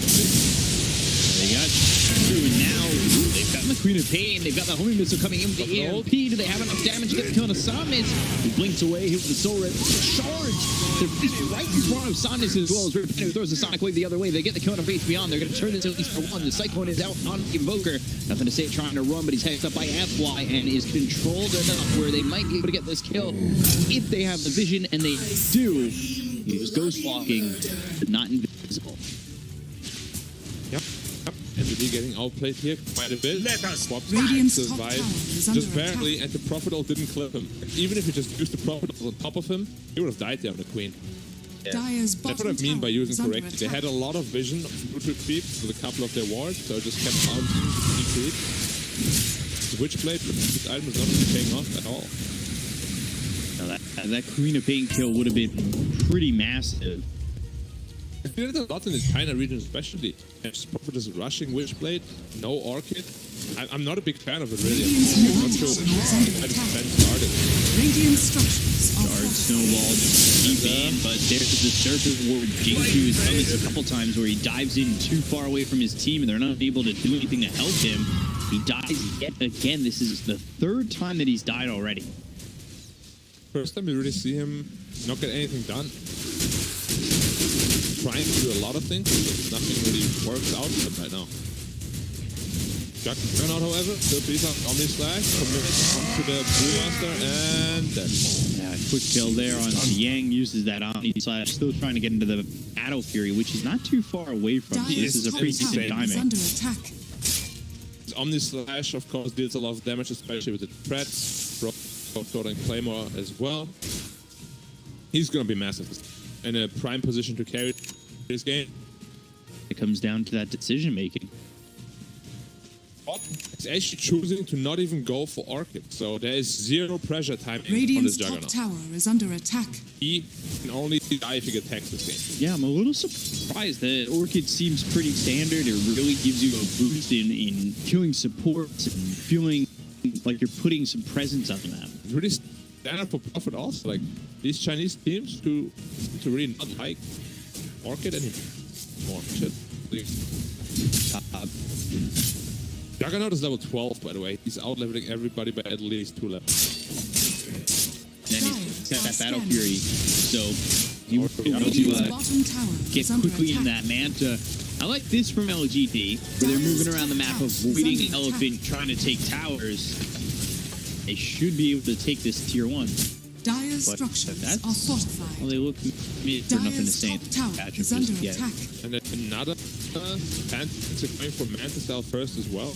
They got two, and now they've got the Queen of Pain. They've got the homing missile coming in with the EMP. Do they have enough damage to get the kill on Asamiz? He blinks away, hit with the Soul Red. Charge! They're right in front of Asamiz as well as Ripino throws the Sonic Wave the other way. They get the kill on Faith Beyond. They're going to turn this at least for 1. The Cyclone is out on the Invoker. Nothing to say trying to run, but he's headed up by FY and is controlled enough where they might be able to get this kill if they have the vision, and they do. He was ghost walking, but not invisible. MVD getting outplayed here quite a bit. Radiant's top survive tower is under just barely, attack. and the Prophet Ult didn't clip him. Even if he just used the Prophet Ult on top of him, he would have died there on the Queen. Dire's That's bottom what I mean by tower using is under correctly. They attack. had a lot of vision of neutral creeps with a couple of their wards, so just kept bouncing the creep. The Witchblade with this item is not really paying off at all. Now that Queen of Pain kill would have been pretty massive. I feel it a lot in the China region especially. Prophet is rushing Witchblade, no Orchid. I'm not a big fan of it really. I'm not sure how the defense started. Radiant structures are Guard fortified. snowball deep in, but there's the surface where Jinku has done this a couple times where he dives in too far away from his team and they're not able to do anything to help him. He dies yet again. This is the 3rd time that he's died already. First time we really see him not get anything done. Trying to do a lot of things, but nothing really works out for him right now. Juggernaut, however, still beats out Omni Slash, commits onto the Brewmaster, and dead. Yeah, quick kill there on Yang, uses that Omni Slash, still trying to get into the Battle Fury, which is not too far away from him. This is a pretty decent tower is timing. under attack. Omni Slash, of course, deals a lot of damage, especially with the threats, throwing Claymore as well. He's going to be massive in a prime position to carry this game. It comes down to that decision making. He's actually choosing to not even go for Orchid, so there is zero pressure timing Radiant's on this top Juggernaut. tower is under attack. He can only die if he gets hacked this game. Yeah, I'm a little surprised that Orchid seems pretty standard. It really gives you a boost in killing supports and feeling like you're putting some presence on them. It's really standard for Prophet also. Like, these Chinese teams to really not like Orchid anymore. Shit. Juggernaut is level 12, by the way. He's out-leveling everybody by at least 2 levels. Then he's got that Battle Fury, so he will Radiant's to bottom tower get is under quickly in attack. that Manta. I like this from LGD, where they're moving around the map, avoiding Elephant, trying to take towers. They should be able to take this tier 1. Dire's But structures that's- are fortified. Well, they look mid for nothing to Dire's say. top tower Patch is up under just yet. attack. And then another Fantasy going for Mantis Style first as well.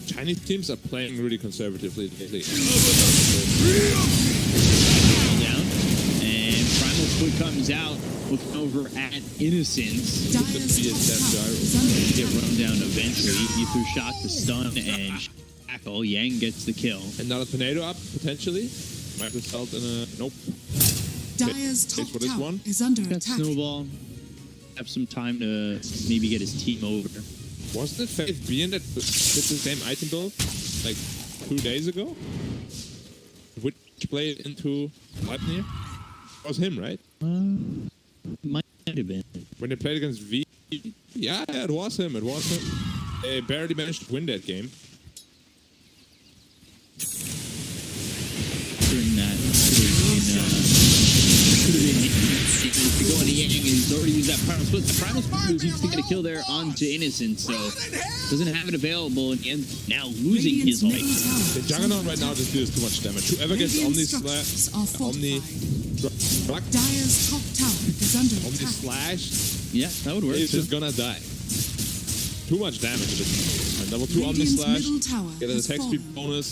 Chinese teams are playing really conservatively lately. Down. And Primal Foot comes out, looking over at Innocence. Dire's top tower is under Get attack. run down eventually. He threw shock to stun and shackle. Yang gets the kill. Another tornado up, potentially. Might result in a... Nope. Dire's Thanks top for this tower one. is under Got attack. Snowball. Have some time to maybe get his team over. Wasn't it Faith being that did the same item build like 2 days ago? Which played into Leipnir? It was him, right? Might have been. When they played against V? Yeah, it was him. It was him. They barely managed to win that game. During that could have been to go into Yang, and he's already used that Primal Split. The Primal Split was used to get a kill there onto Innocent, so doesn't have it available, and ends now losing his Radiant's middle life. tower The is Juggernaut under right now just deals too much damage. Whoever gets Radiant Omni structures Slash, are Omni fortified. Dire's top tower is under Omni attack. Slash Yeah, that would work. is just gonna die. Too much damage. And level 2 Omni Radiant's Slash. middle tower Get an has attack speed fallen.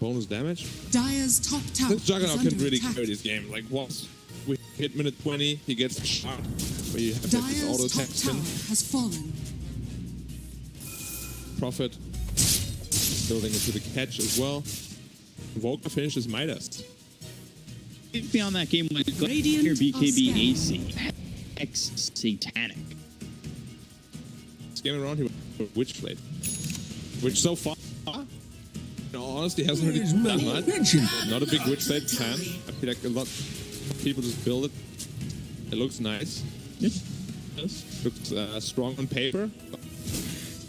bonus damage. Dire's top tower This Juggernaut is can under really attack. carry this game. Like once we hit minute 20, he gets a shot where you have this auto Dire's top attack spin. tower has fallen. Profit building into the catch as well. Volker finishes Midas. Beyond that game, like Radiant here, BKB are AC. X Satanic. This game around here with Witchblade. Which so far, no, honestly, hasn't really done much. Not a big Witchblade fan. I feel like a lot of people just build it. It looks nice. Looks strong on paper.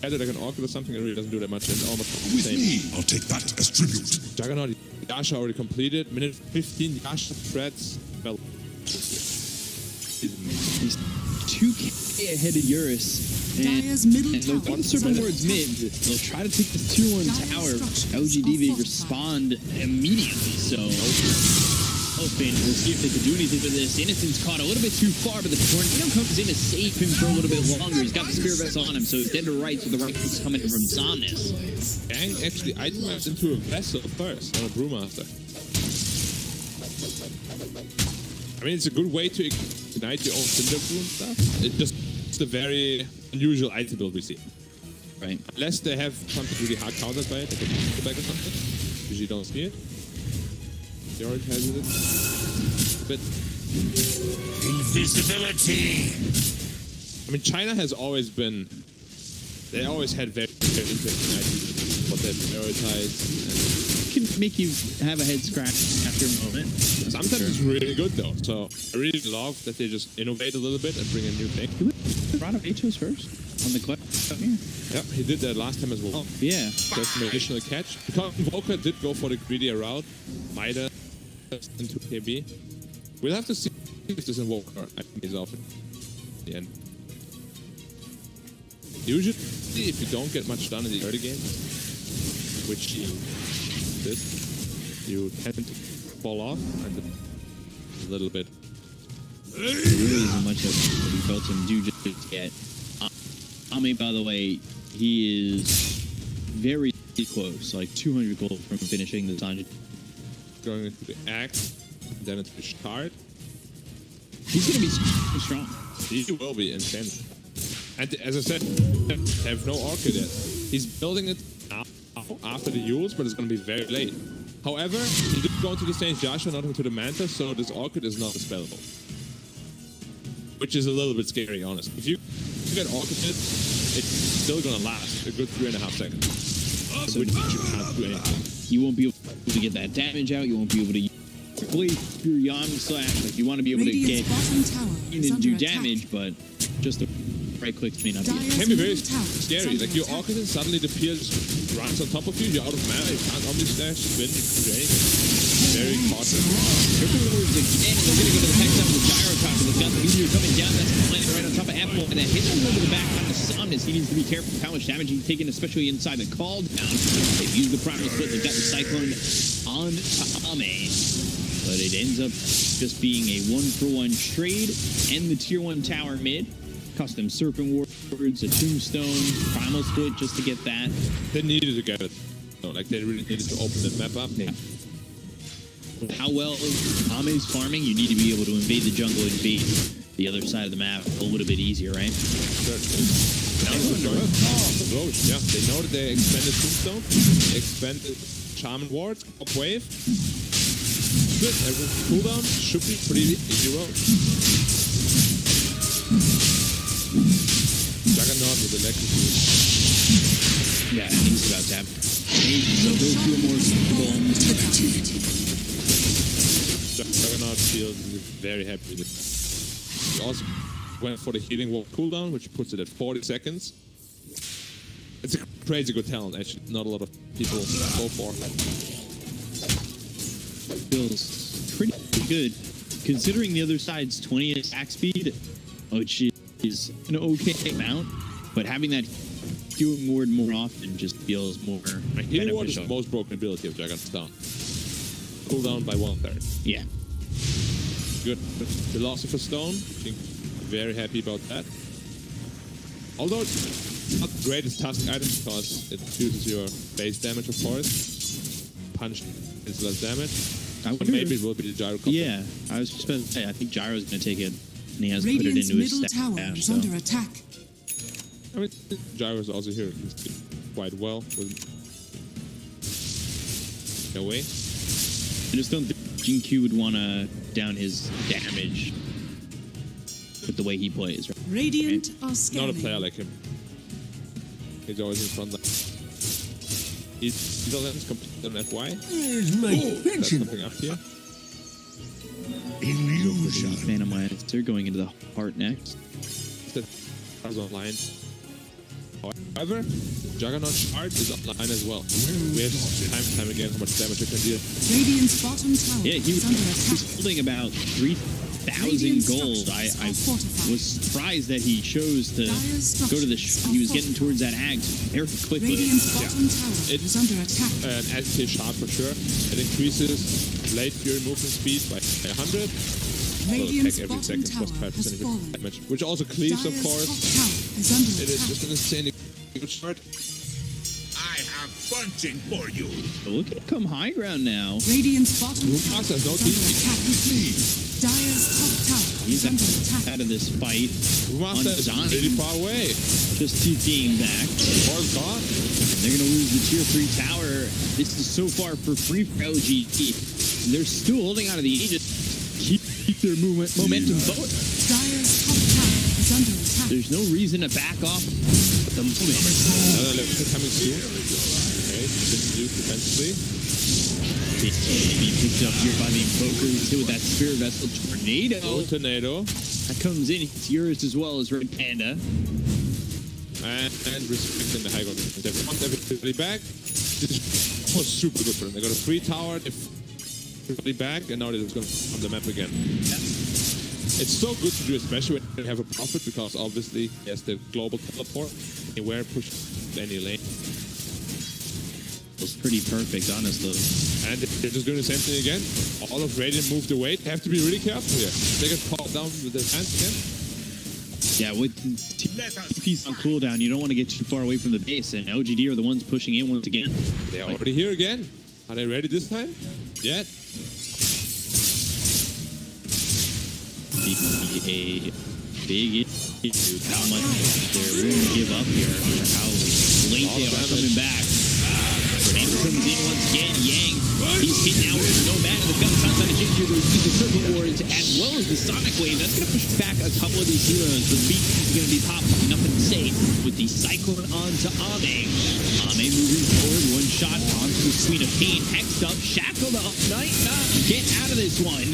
Added like an Orchid or something, it really doesn't do that much. It's almost the same. I'll take that as tribute. Juggernaut, Yasha already completed. Minute 15, Yasha threads. Well, He's 2K ahead of Eurus. Dire's middle And they'll tower run is circle under towards attack. mid. They'll try to take this 2-1 tower. LGD, they respond immediately. So, Open, we'll see if they can do anything with this. Innocent's caught a little bit too far, but the tornado comes in to save him for a little bit longer. He's got the Spirit Vest on him, so he's dead to rights with the right kicks coming in from Zomnus. Gang actually itemized into a vessel first on a Brewmaster. I mean, it's a good way to ignite your own Cinder Brew and stuff. It's a very unusual item build we see. Right. Unless they have something really hard countered by it, like a back or something. Usually don't see it. They already has it. But Invisibility. I mean, China has always been. They always had very, very interesting items. What they prioritize. Can make you have a head scratch after a moment. Sometimes it's really good though. So I really love that they just innovate a little bit and bring a new thing. Brought up Atos first on the clip up here. Yep, he did that last time as well. Yeah. Just an additional catch. Because Volker did go for the greedier route. Mida into KB. We'll have to see if this Invoker is off at the end. Usually, if you don't get much done in the early game, which he did, you tend to fall off and a little bit. There really isn't much of what he built him do just yet. Ami, by the way, he is very close, like 200 gold from finishing the dungeon. Going into the axe, then into the shard. He's going to be strong. He will be insane. And as I said, they have no Orchid yet. He's building it now after the Yules, but it's going to be very late. However, he did go into the Saint Joshua, not into the Manta, so this Orchid is not dispellable. Which is a little bit scary, honest. If you get Orchid, it's still going to last a good 3.5 seconds. So you can't do anything. You won't be able to get that damage out. You won't be able to blade your Yon slash. Like, you want to be able to Radiant's get bottom tower in is and do under attack. damage, but just the right clicks may not be. It can be very scary. Like you're awkward and suddenly the peer just runs on top of you. You're out of mana. You can't omni slash, spin, do anything. Very cautious. Triple moves again. They're going to go to the next time with the gyro top. They've got the meteor coming down. That's landing right on top of Apple. And that hits him over the back on the Somnus. He needs to be careful how much damage he's taking, especially inside the call down. They've used the Primal Split. They've got the Cyclone on Ame. But it ends up just being a 1-for-1 trade. And the tier 1 tower mid. Custom Serpent Wards, a Tombstone, Primal Split just to get that. They needed to get it. No, like they really needed to open the map up. Yeah. How well Ame's farming, you need to be able to invade the jungle and invade the other side of the map a little bit easier, right? Sure. Yeah, they know that they expanded Tombstone, expanded Shaman Wards, Up Wave. Good, everyone's cooldown should be pretty easy road. Juggernaut with electricity. Yeah, he's about to have. So those two are more comfortable. Juggernaut feels very happy with it. He also went for the healing wall cooldown, which puts it at 40 seconds. It's a crazy good talent, actually. Not a lot of people go for it. Feels pretty good, considering the other side's 20 attack speed, which is an okay amount, but having that healing ward more often just feels more Healing ward is beneficial. the most broken ability of Juggernaut's down. Cooldown by 1/3. Yeah. Good. Philosopher's Stone, being very happy about that. Although it's not the greatest task item because it reduces your base damage, of course. Punch is less damage. But maybe it will be the gyro couple. Yeah, I was just about to say, I think Gyro's going to take it, and he has put it Radiant's into his middle stack. tower is under attack. I mean, gyro is also here. He's doing quite well with no way. I just don't think Jin Q would want to down his damage with the way he plays. Right? Radiant are Not scanning. a player like him. He's always in front. He's complete on FY. Where's my That's pension? something up here. Illusion. Phantom Lancer going into the heart next. That was online. However, Juggernaut Shard is online as well. We have time and time again how much damage it can deal. Radiant's bottom tower Yeah, he is under was attack. holding about 3,000 gold. I was surprised that he chose to go to the. He was getting towards that ag very quickly. Radiant's bottom tower It's is under attack. an ST shard for sure. It increases late fury movement speed by 100. Radiant's Attack every bottom second plus tower 5% has of fallen. damage, which also cleaves, of Dire's course. top tower is under It is attack. just an insanely good shard. I have punching for you. Look at come high ground now. Radiant's bottom tower Master has no is under TP. attack. Dire's top tower He's is under attack. out of this fight. Master is Undying. really far away. Just TPing back. Or gone. They're going to lose the tier 3 tower. This is so far for free for LGD. They're still holding out of the Aegis. Keep their momentum going. Dire's top tower is under attack. There's no reason to back off at the moment. Another level coming soon. Okay, didn't do defensively. He picked up here by the Invoker. He's hit with that Spirit Vessel Tornado. Oh, tornado. That comes in. It's yours as well as Red Panda. And respecting the high ground. They want everybody back. This was super good for them. They got a free tower. They everybody back, and now they're just going on the map again. It's so good to do, especially when you have a prophet, because obviously, yes, the global teleport, anywhere, push any lane. It was pretty perfect, honestly. And they're just doing the same thing again. All of Radiant moved away. They have to be really careful here. They get caught down with their hands again. Yeah, with TP's on cooldown, you don't want to get too far away from the base, and LGD are the ones pushing in once again. They're already here again. Are they ready this time? Yet. A big issue how much they're willing to give up here, or how late they are coming back. Fernando comes in once again. Yang, he's hit now with no mana. They've got the outside of Jinju, the Serpent Wards, as well as the Sonic Wave. That's going to push back a couple of these heroes. The beat is going to be popped. Nothing to say with the Cyclone onto Ame. Ame moving forward, one shot onto with Queen of Pain. Hexed up, shackled up. Get out of this one.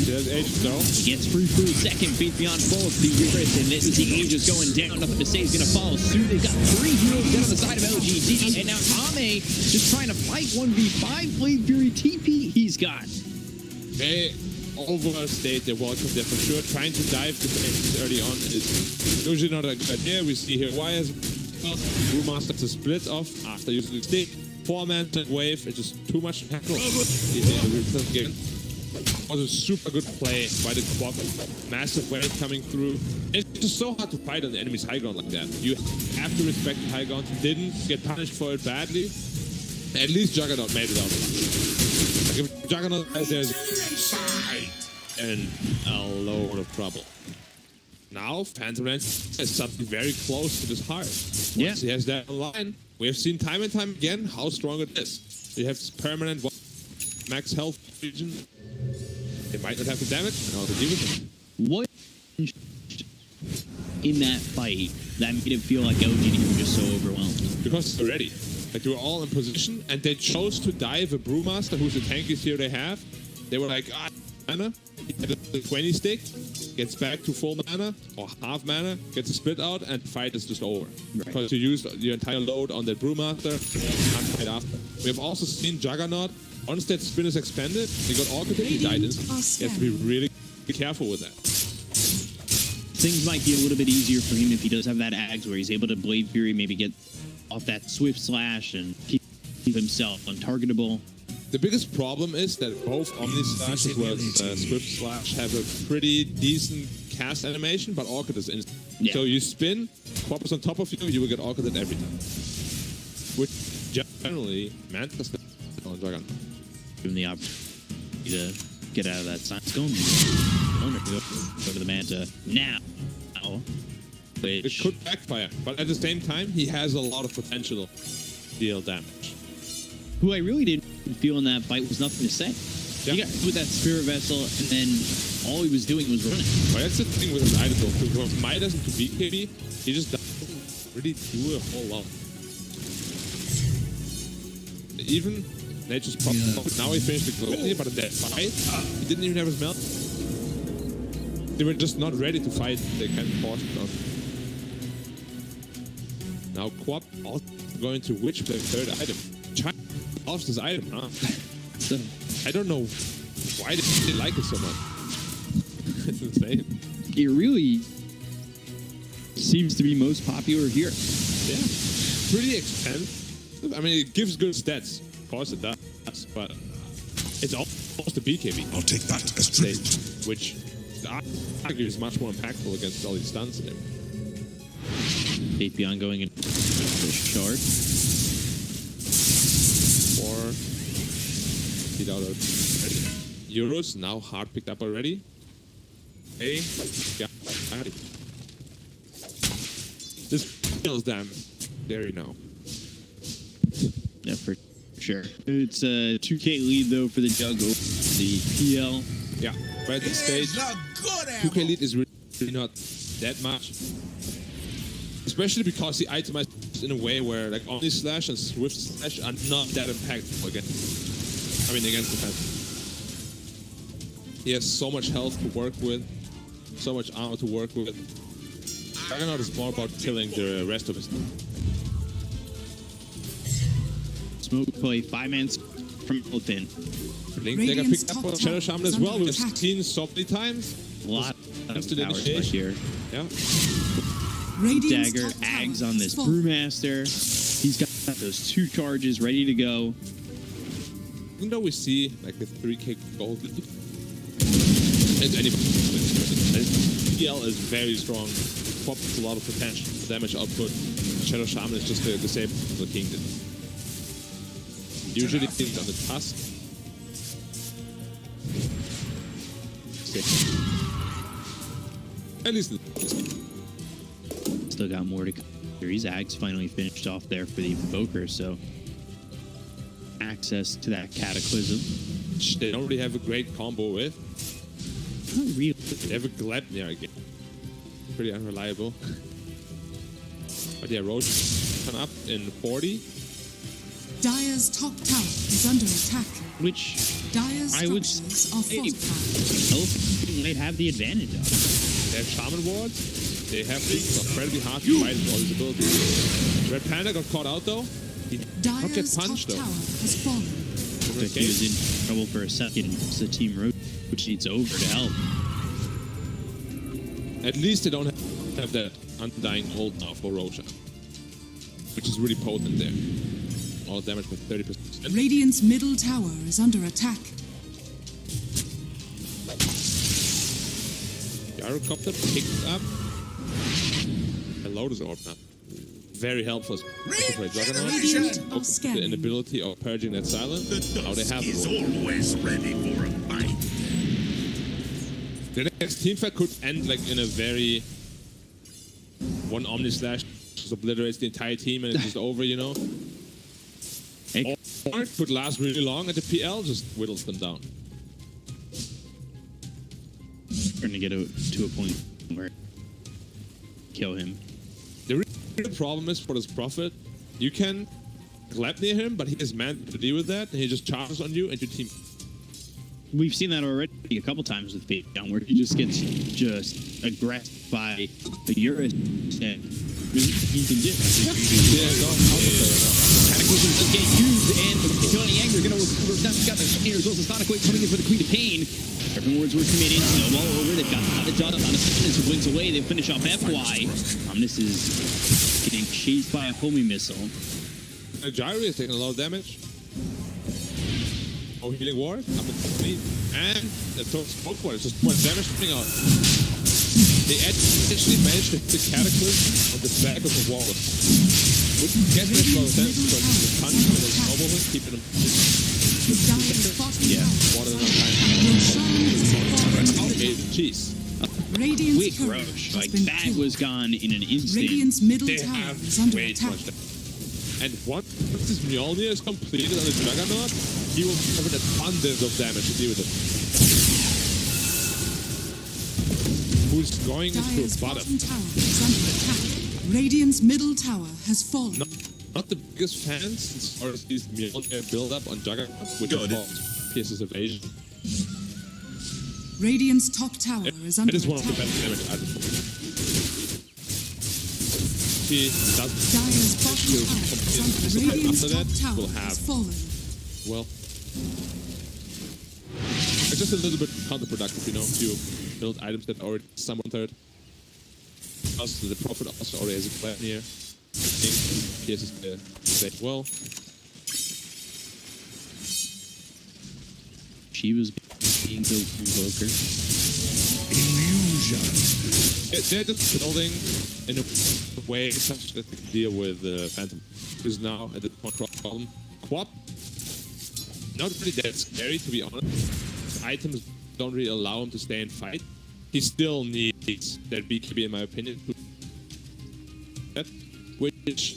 There's Age though. He gets free for a second. Faith Beyond falls to Chris, and this is the Aegis going down. Nothing to say is going to follow suit. They've got 3 heroes down on the side of LGD, and now Ame just trying to fight 1v5. Blade Fury TP he's got. They overstate their welcome there for sure. Trying to dive the flames early on is usually not a good idea. We see here why has Brewmaster to split off after using the stick. 4-man wave, it's just too much to tackle. Again. Was a super good play by the Quap. Massive wave coming through. It's just so hard to fight on the enemy's high ground like that. You have to respect the high ground. Didn't get punished for it badly. At least Juggernaut made it out. Like if Juggernaut there's in a load of trouble. Now Phantom Lance is something very close to his heart. Once he has that line, we have seen time and time again how strong it is. You have this permanent max health region. They might not have the damage, and how to deal with it. What in that fight that made it feel like LGD were just so overwhelmed? Because they're ready. Like, they were all in position, and they chose to dive a Brewmaster, who's the tankiest hero they have. They were like, mana, he had a 20 stick, gets back to full mana, or half mana, gets a split out, and the fight is just over. Right. Because you used your entire load on that Brewmaster, and fight after. We have also seen Juggernaut, once that spin is expanded, they got Orchid, he died instantly. You have to be really careful with that. Things might be a little bit easier for him if he does have that Ags where he's able to Blade Fury, maybe get off that Swift Slash and keep himself untargetable. The biggest problem is that both Omni Slash as well as Swift Slash have a pretty decent cast animation, but Orchid is instant. Yeah. So you spin, Quap is on top of you, you will get Orchid every time. Which generally Manta's on Dragon. Given the opportunity to get out of that sign. It's going to go to the Manta now. Which... It could backfire, but at the same time, he has a lot of potential to deal damage. Who I really didn't feel in that fight was nothing to say. Yeah. He got with that Spirit Vessel, and then all he was doing was running. Well, that's the thing with his item though. From Midas into BKB, he just doesn't really do a whole lot. Even Nature's popped up. Now he finished the glow, but in that fight, he didn't even have his melt. They were just not ready to fight. They kind of forced it on. Now Quap also going to Witch play third item. China loves this item, huh? So, I don't know why they like it so much. It's insane. It really seems to be most popular here. Yeah. Pretty expensive. I mean, it gives good stats. Of course it does. But it's almost a BKB. I'll take that as tribute. Which I argue is much more impactful against all these stuns in him. Beyond going in shard. 4 feet out of Euros, now hard picked up already. Hey, yeah. This kills them. There you know. Yeah, for sure. It's a 2K lead though for the Jug over the PL. Yeah, but at this stage, 2K lead is really not that much. Especially because he itemized in a way where like Omni Slash and Swift Slash are not that impactful against the Phantom. He has so much health to work with, so much armor to work with. Juggernaut is more about killing the rest of his team. Smoke play 5-man from open. Link Dagger picked up on Shadow Shaman as well. We've seen so many times. A lot of the powers right here. Yeah. Dagger, Ags on this Brewmaster. He's got those 2 charges ready to go. Even though we see like the 3K gold lead, and anybody, PL is very strong. Quap has a lot of potential for damage output. Shadow Shaman is just the same as the King did. Usually things on the tusk. At least still got more to come. His Ags finally finished off there for the Invoker, so access to that Cataclysm. They don't really have a great combo with. Not really. They have a Glepnir again. Pretty unreliable. But yeah, Roach come up in 40. Dire's top tower is under attack. Which Dire's I would structures are say fortified. might have the advantage of. They have Shaman wards. They have things incredibly hard to fight with all these abilities. Red Panda got caught out though. He did not get Dire's top punched though. tower has fallen. But he was in trouble for a second. So Team rotates over to help. At least they don't have that undying hold now for Roshan, which is really potent there. All damage with 30%. Radiant's middle tower is under attack. Gyrocopter picked up a Lotus Orb now. Very helpful to play Juggernaut. Radiant are The scanning. inability of purging that silence. Now they have Is it. always ready for a fight. The next team fight could end like in a very one Omni Slash just obliterates the entire team and it's just over, you know. Hey. Or it could last really long and the PL just whittles them down. Starting to get to a point where kill him. The real problem is for this Prophet, you can clap near him, but he is meant to deal with that, and he just charges on you and your team. We've seen that already a couple times with Fabian, where he just gets aggressed by the Eurus and he can do. Cataclysm just get used, and the Tony Yang are going to recover. Now we've got the Spears, also Sonic Wave coming in for the Queen of Pain. Every words were committed, snowball over, they've got the Dota on Omnis wins away, they finish off FY. Omnis is getting chased by a homie missile. Gyro is taking a lot of damage. Oh, healing ward, up in complete. And the smoke ward is just more damage coming out. They actually managed to hit the Cataclysm on the back of the wall. Which gets makes a lot of sense because the punch and the snowball hit keeping them. Yeah. One at a time. Okay, cheese. Radiant's Quick courier rush, has like been that killed. was gone in an instant. Radiant's middle They tower have is under way too attack. much damage. And once this Mjolnir is completed on the Juggernaut, he will have an abundance of damage to deal with it. Who's going into Dire's a bottom? bottom tower is under attack. Radiant's middle tower has fallen. Not the biggest fans as far as these Mjolnir build up on Juggernaut, which are called Pierces of Asia. Radiant's top tower is under It is one of the attack. best damage items. He does Dire's bottom tower is under Radiant's after top that, tower we'll has have, fallen. well, it's just a little bit counterproductive, you know, to build items that are already somewhat third. Also, the Prophet also already has a plan here. I think he has to say, well, She was being built through Invoker. they're just building in a way such that they can deal with Phantom. Who's now at the problem. Quap, not really that scary to be honest. His items don't really allow him to stay and fight. He still needs that BKB in my opinion. That, which,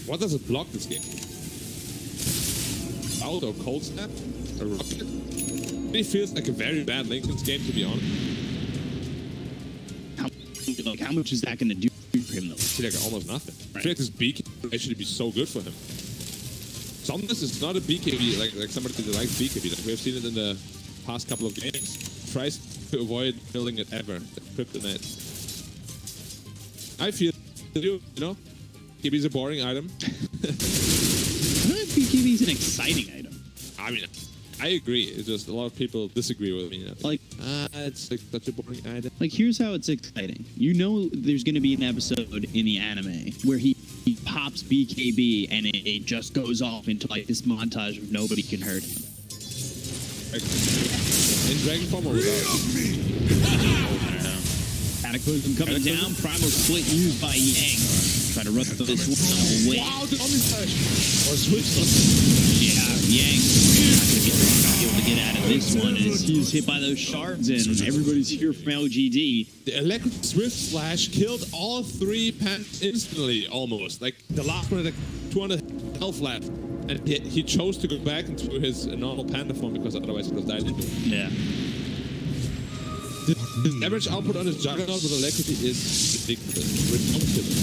what does it block this game? Out or cold snap? A rocket? It feels like a very bad Linken's game to be honest. How much is that going to do for him though? I feel like almost nothing. I feel like this BKB would actually be so good for him. Sometimes it's not a BKB, like somebody that likes BKB. Like we have seen it in the past couple of games. Tries to avoid building it ever. Kryptonite. I feel, you know, BKB is a boring item. I don't know if BKB is an exciting item. I mean, I agree. It's just a lot of people disagree with me. Like, it's like such a boring item. Like, here's how it's exciting. You know there's going to be an episode in the anime where he pops BKB and it just goes off into like this montage of nobody can hurt him. In Dragon Form or without? I don't know. Cataclysm coming down. Primal Split used by Yang. Trying to run through this one away. Wow, the Omni Slash! Or Switch. Yeah, Yang not going to be able to get out of this one as he's hit by those shards and everybody's here from LGD. The Electric Swift Slash killed all three Panthers instantly, almost. Like, the last one had like 200 health left. And he chose to go back into his normal Panda form because otherwise he would have died into it. Yeah. The damage output on his Juggernaut with Electricity is ridiculous.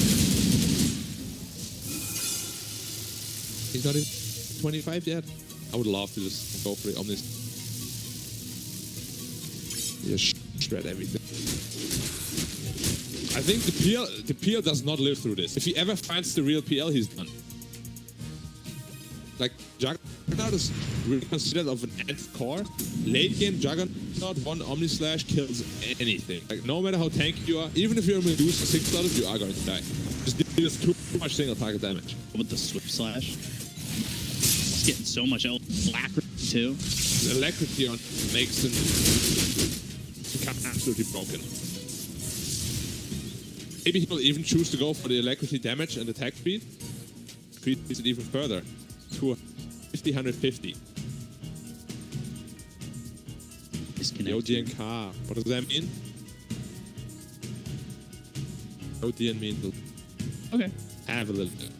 He's not even 25 yet. I would love to just go for the Omnis. Just shred everything. I think the PL does not live through this. If he ever finds the real PL, he's done. Like, Juggernaut is really considered of an core. Late game Juggernaut, one Omni Slash kills anything. Like, no matter how tanky you are, even if you're a Medusa 6-slotted, you are going to die. Just deals too much single target damage. With the Swift Slash. It's getting so much alacrity too. The alacrity on makes him become absolutely broken. Maybe he'll even choose to go for the alacrity damage and attack speed. Increase it even further. To 50, 150. No DNK. What does that mean? No DN means okay. Have a little bit.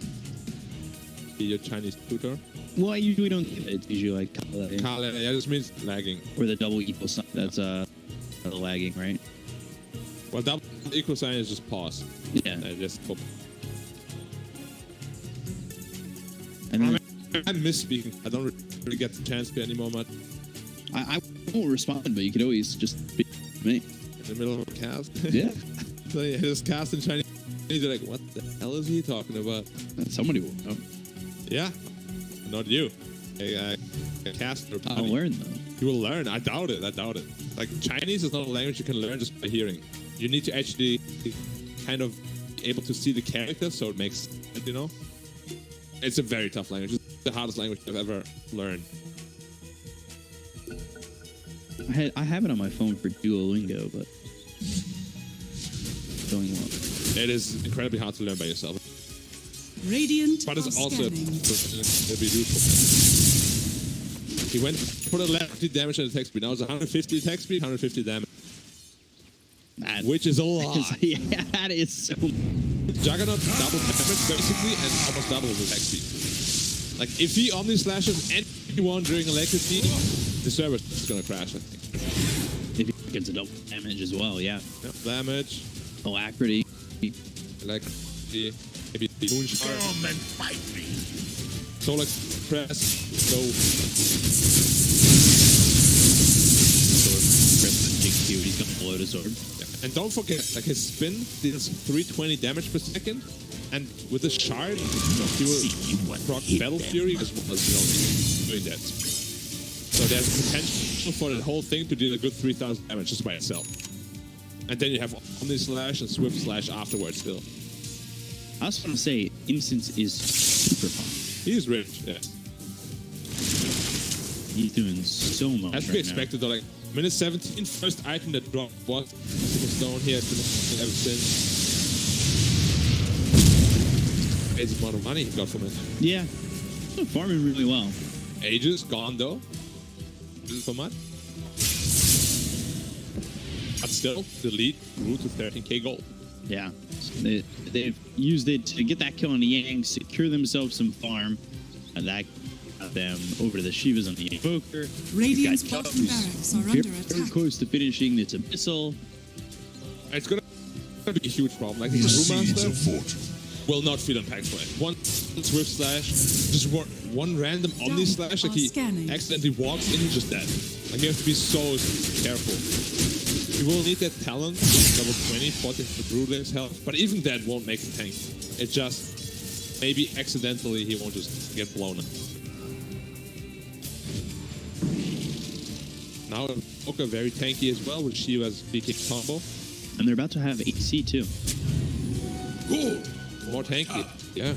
Be your Chinese tutor. Well, I usually don't give it. It's usually like yeah, this means lagging. Or the double equal sign. That's lagging, right? Well, double equal sign is just pause. Yeah. Just and then, I miss speaking. I don't really get the chance to anymore, much. I won't respond, but you could always just speak to me. In the middle of a cast? Yeah. So yeah, this cast in Chinese, they're like, what the hell is he talking about? Somebody will know. Yeah. Not you. A caster. I'll learn, though. You will learn. I doubt it. Like, Chinese is not a language you can learn just by hearing. You need to actually kind of be able to see the characters, so it makes sense, you know? It's a very tough language. It's the hardest language I've ever learned. I have it on my phone for Duolingo, but going well. It is incredibly hard to learn by yourself. Radiant But it's also scanning. be useful. He went for the lefty damage and attack speed. Now it's 150 attack speed, 150 damage. Which is a lot. Yeah, that is so. Juggernaut double damage basically and almost double the attack speed. Like, if he Omni Slashes anyone during electricity, the server is gonna crash, I think. If he gets a double damage as well, yeah. Yep. Damage. Alacrity. Electricity. Maybe Moonshard. Come and fight me. Solar Press. So. He's gonna blow his orb. Yeah. And don't forget, like, his spin deals 320 damage per second, and with the shard, he will proc Battle Fury as well as, doing that. So there's potential for the whole thing to deal a good 3,000 damage just by itself. And then you have Omni Slash and Swift Slash afterwards still. I also want to say, Instance is super fun. He's rich, yeah. He's doing so much. As we expected, though, like, minute 17, first item that dropped was Stone. He has been ever since. Crazy amount of money he got from it. Yeah. Farming really well. Ages gone, though. This is for much. But still, the lead grew to 13k gold. Yeah. So they've used it to get that kill on the Yang, secure themselves some farm, and that got them over to the Shivas on the Invoker. Radiant's bottom barracks are under Very attack. close to finishing its Abyssal. It's gonna be a huge problem. Like, the Brewmaster will not feed on Pack Slash. One Swift Slash, just one random Omni Slash, like he accidentally walks in, he's just dead. Like, you have to be so careful. You will need that talent, level 20, 40 for Broodling's health, but even that won't make the tank. It just, maybe accidentally he won't just get blown up. Now, Oka very tanky as well with Shiva's BK combo. And they're about to have AC too. Ooh, more tanky, yeah.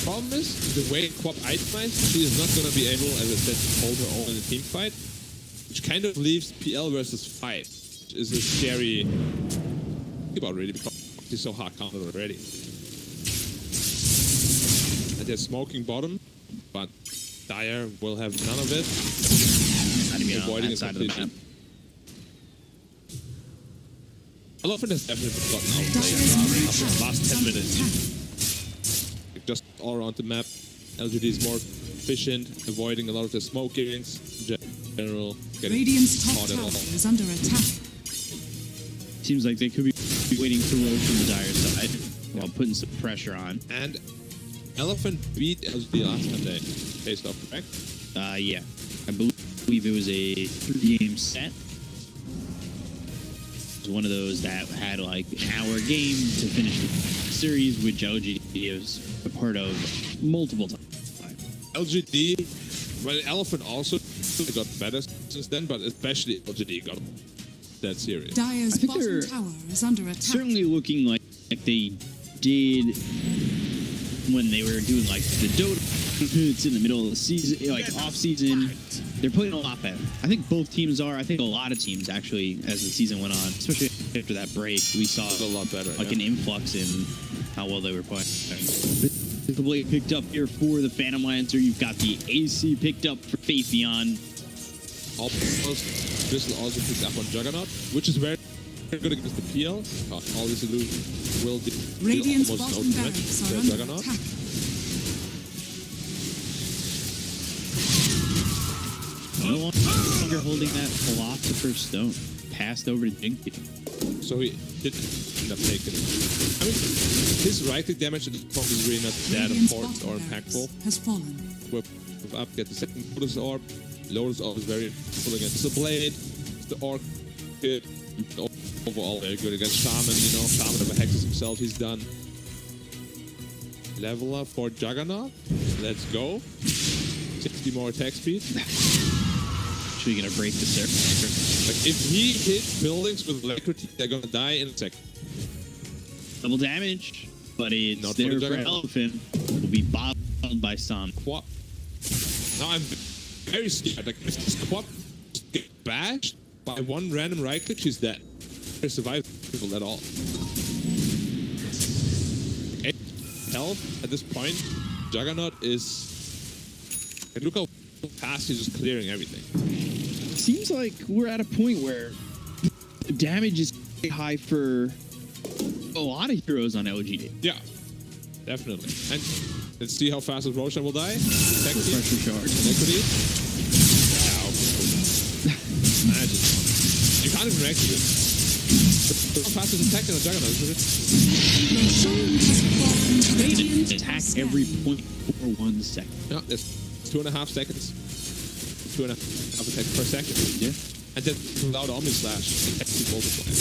Problem is, the way Quap itemized, she is not going to be able, as I said, to hold her own in a team fight. Which kind of leaves PL versus 5, which is a scary think about really because she's so hard countered already. And they're smoking bottom, but Dire will have none of it. Avoiding it completely. A lot of it has definitely gotten outplayed after the last 10 minutes. Just all around the map, LGD is more efficient, avoiding a lot of the smokings. General, Radiant's top tower is under attack. Seems like they could be waiting to roll from the Dire side while putting some pressure on. And Elephant beat LGD last time they faced off, correct? Yeah. I believe it was a 3-game set. It was one of those that had like an hour game to finish the series, which LGD is a part of multiple times. LGD, well, Elephant also got better since then, but especially LGD got that series. Dire's think bottom they're tower is under attack. Certainly looking like they did when they were doing like the Dota. It's in the middle of the season, like off season. They're playing a lot better. I think both teams are. I think a lot of teams actually, as the season went on, especially after that break, we saw a lot better, like an influx in how well they were playing. The Blade picked up here for the Phantom Lancer. You've got the AC picked up for Faith Beyond. This will also pick up on Juggernaut, which is very good against the PL. All this illusion will be Radiant's almost bottom no damage barracks to are under Juggernaut. attack. No longer holding that Philosopher's Stone. Passed over to Jinky. So he didn't end up taking it. I mean, his right-click damage is probably really not that Radiant's important or bottom impactful. barracks has fallen. With up, get the second Lotus Orb. Lotus Orb is very useful against the Blade. The Orc kid. Overall very good against Shaman, you know. Shaman never hexes himself, he's done. Level up for Juggernaut. Let's go. 60 more attack speed. Actually gonna break the surface. Like, if he hits buildings with Alacrity, they're gonna die in a second. Double damage, but it's Not there for the for Juggernaut. Elephant. Will be bottled by Sam. Quap. Now I'm very scared. Like, if this Quap gets bashed by one random right click, she's dead. There's survival at all. Okay. Health at this point, Juggernaut is. And look how fast he's just clearing everything. Seems like we're at a point where the damage is high for a lot of heroes on LGD. Yeah, definitely. And let's see how fast Roshan will die. Pressure charge. Equity. Ow. Imagine. You can't even react to it. How fast is attacking a Juggernaut, isn't it? Radiant Attack has every scanned. 0.41 second. Yeah, there's 2.5 seconds. 2.5 attacks per second. Yeah. And then without Omni Slash, it actually multiplies.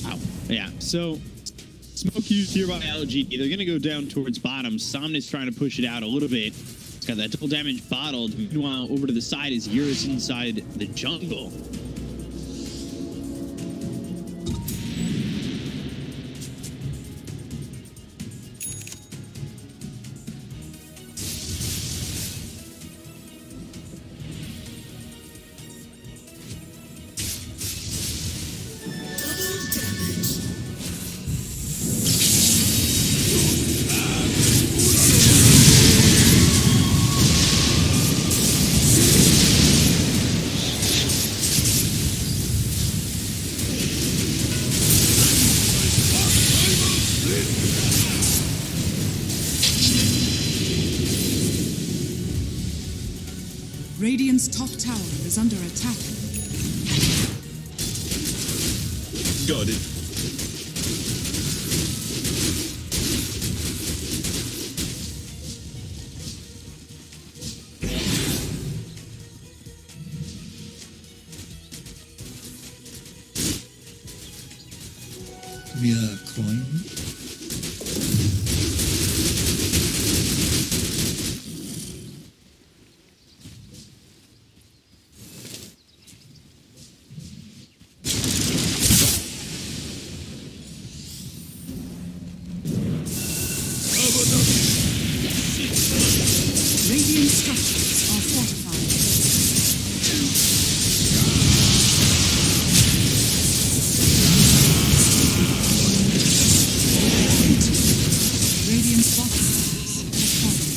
Ow. Yeah, so smoke used here by LGD. They're going to go down towards bottom. Somnus trying to push it out a little bit. It's got that double damage bottled. Meanwhile, over to the side is Eurus inside the jungle. Radiant's top tower is under attack. Got it. We are coin. Radiant structures are fortified. Radiant's bottom barracks have fallen.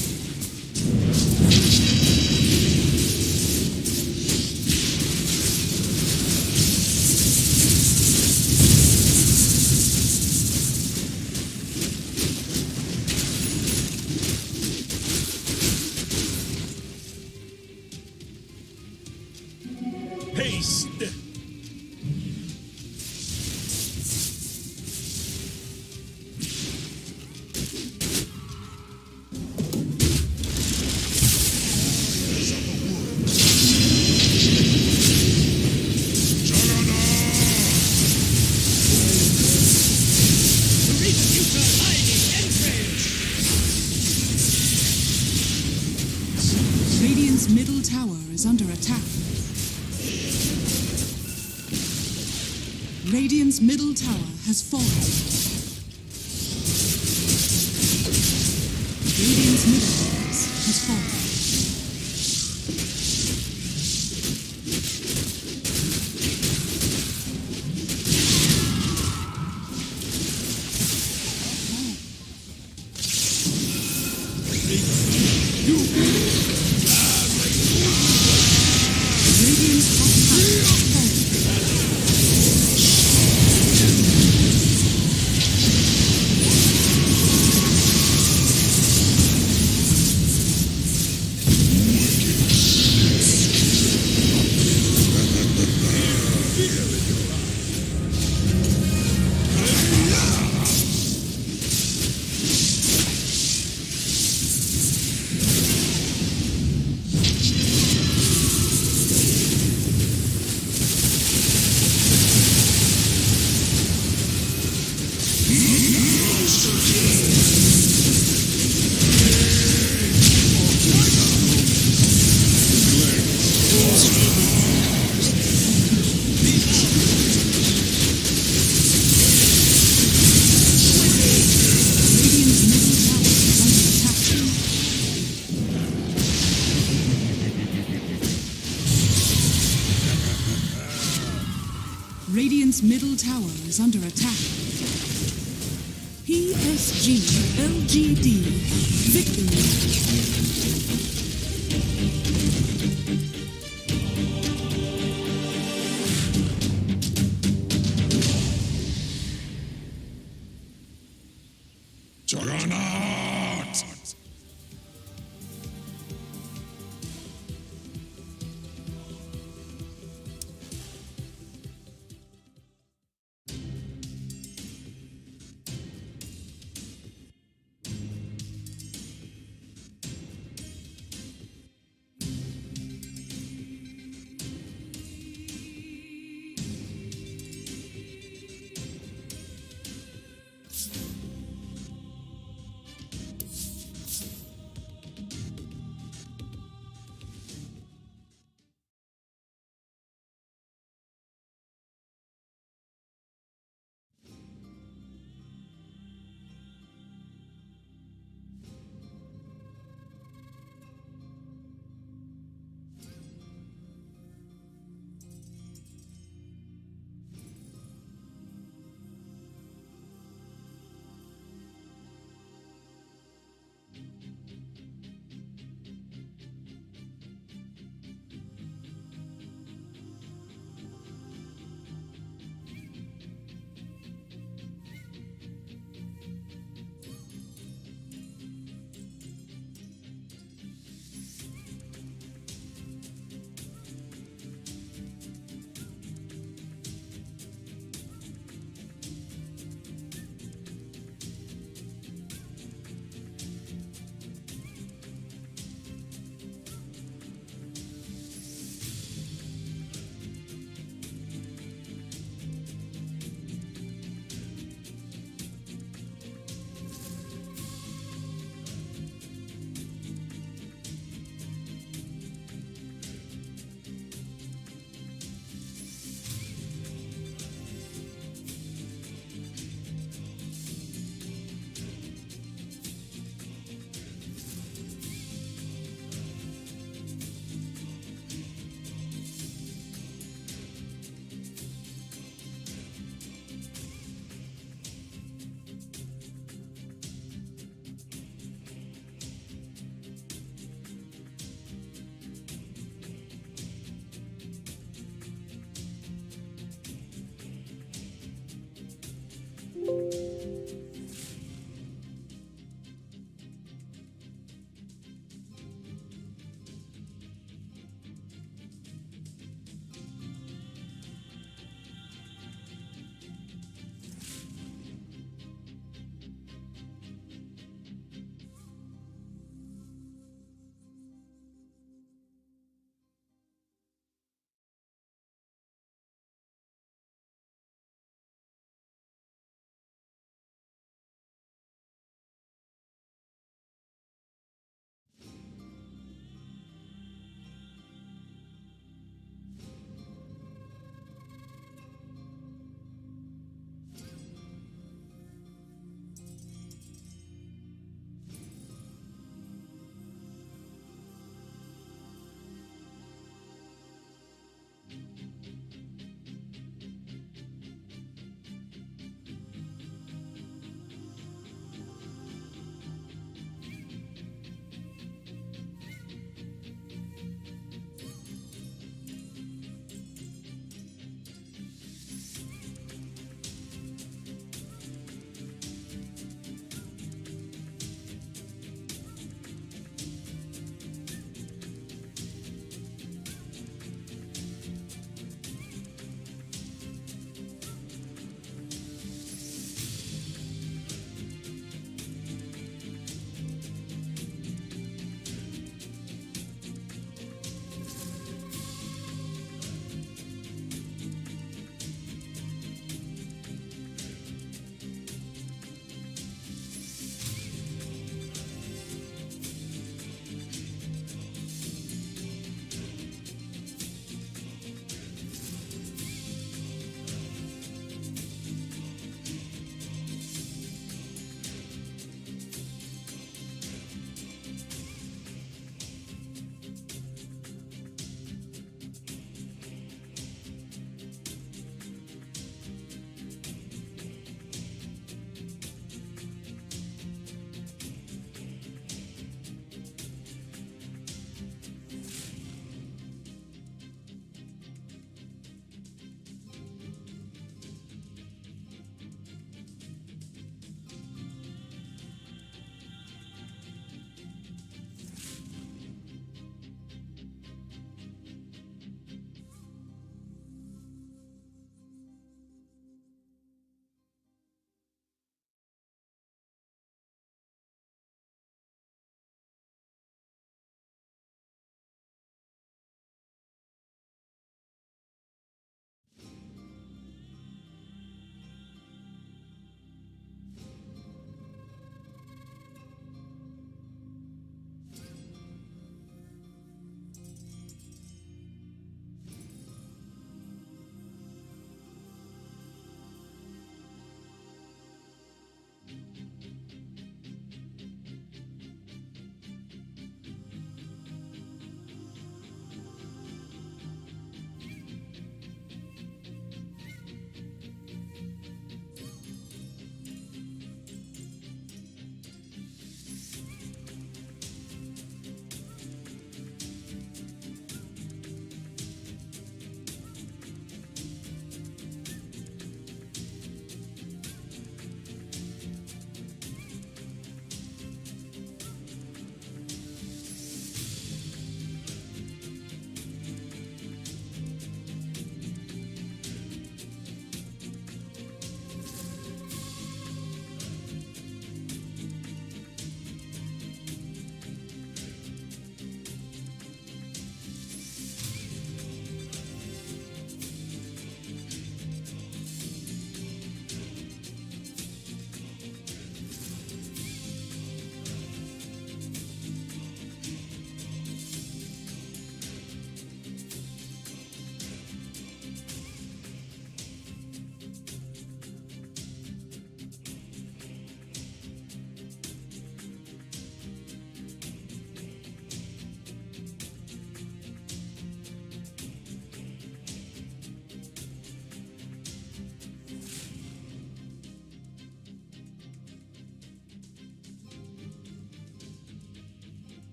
Haste. is under attack. Radiant's middle tower has fallen. Radiant's middle base has fallen. Radiant's top tower has fallen. Radiant's middle tower is under attack. Radiant's middle tower is under attack. PSG.LGD. Victory.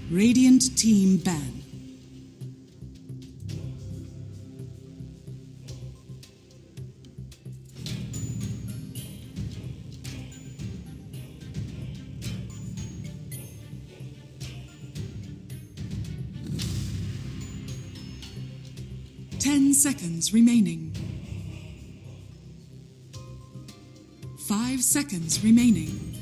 Radiant team ban. Ten seconds remaining. 5 seconds remaining.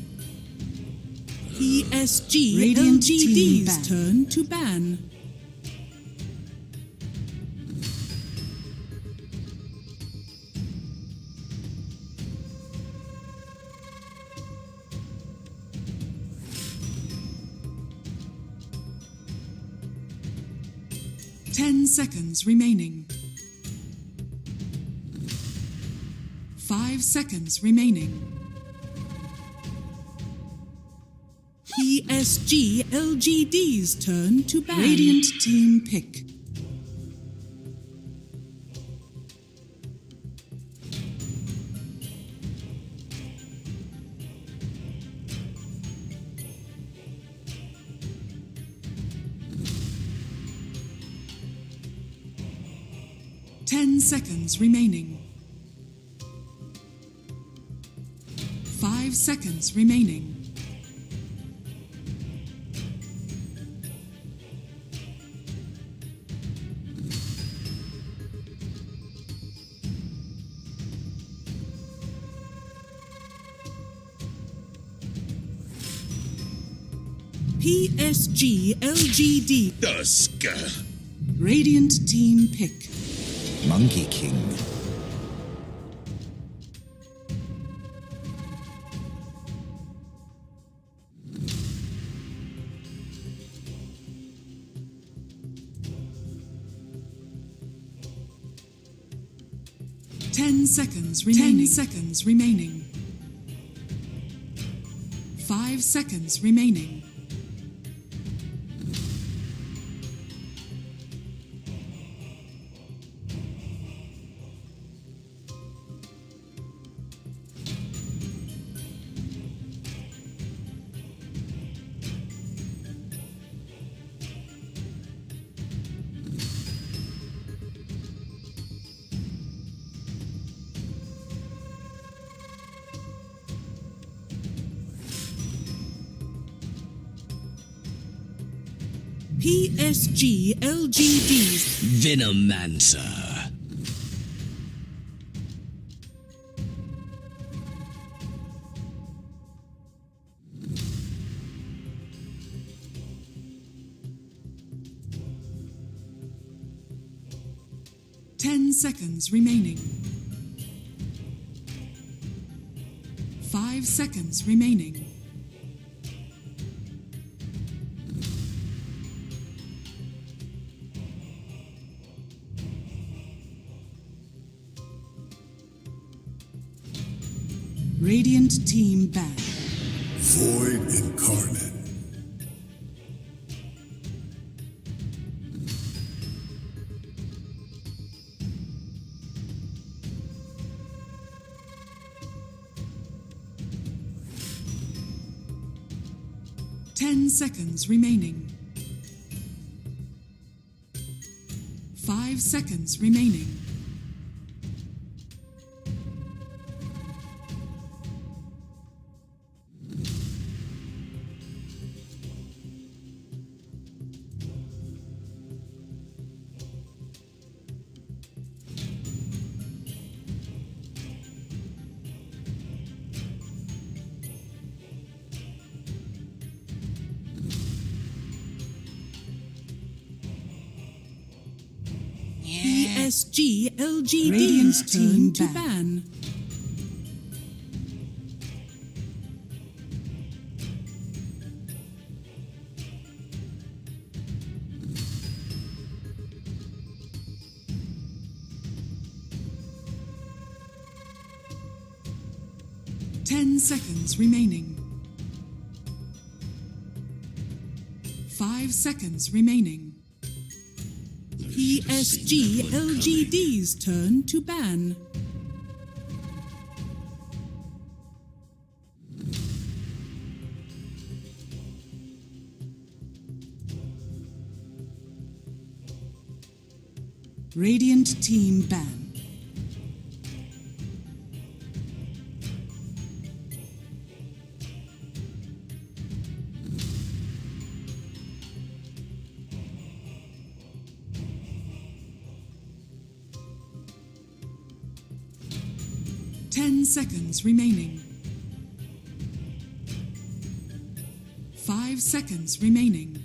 PSG.LGD's turn to ban. Ten seconds remaining. 5 seconds remaining. PSG.LGD's turn to ban. Radiant team pick. Ten seconds remaining. 5 seconds remaining. PSG.LGD. Dusk. Radiant team pick. Monkey King. Ten seconds remaining. 10 seconds remaining. 5 seconds remaining. PSG.LGD's Venomancer. 10 seconds remaining. 5 seconds remaining. Radiant team ban. Void incarnate. Seconds remaining. 5 seconds remaining. PSG.LGD's turn to ban. Ten seconds remaining. 5 seconds remaining. PSG.LGD's turn to ban. Radiant team ban. Seconds remaining. 5 seconds remaining.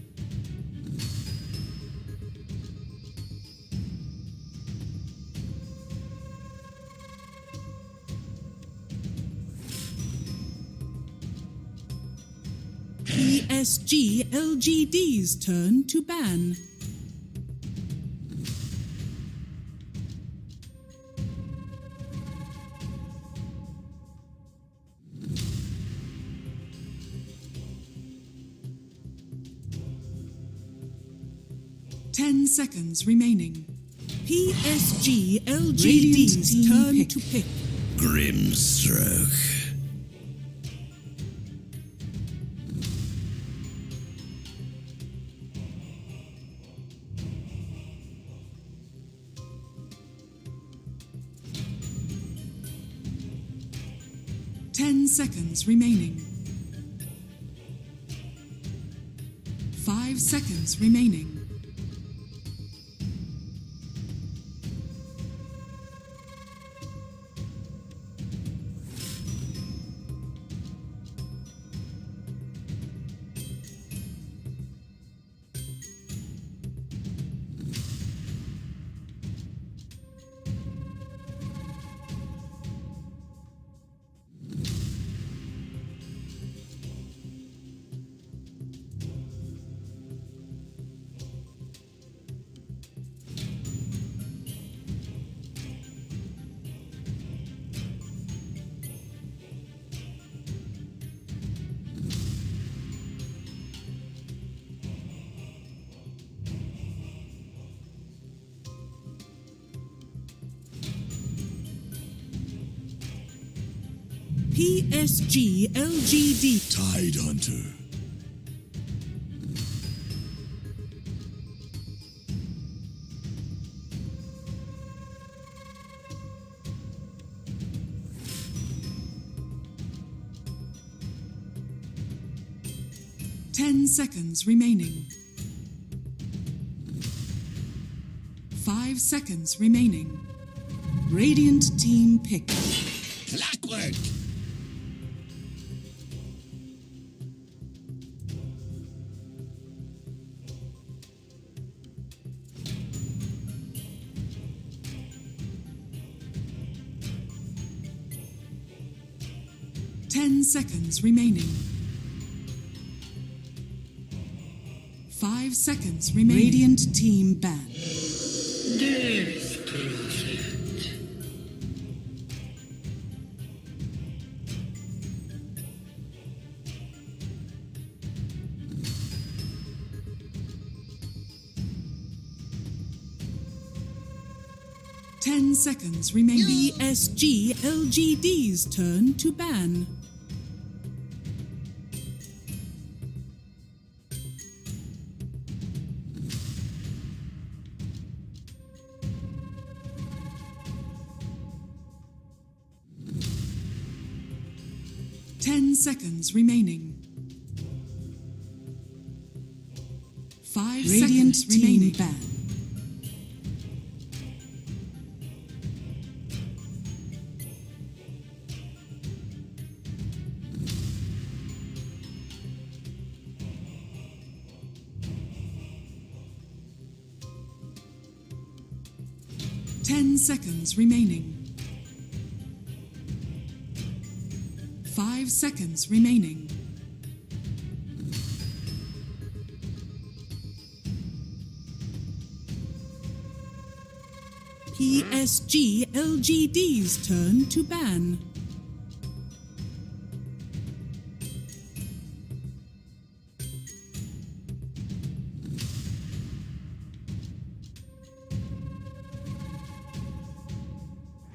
PSG.LGD's turn to ban. Seconds remaining. PSG.LGD's turn to pick. Grimstroke. Seconds remaining. 5 seconds remaining. PSG.LGD Tide Hunter. Seconds remaining. 5 seconds remaining. Radiant team pick. Clockwork. 10 seconds remaining. 5 seconds remaining. Radiant team ban. Dedicated. 10 seconds remaining. PSG.LGD's turn to ban. Seconds remaining. 5 Radiant seconds remaining. Ban. Seconds remaining. 5 seconds remaining. PSG.LGD's turn to ban.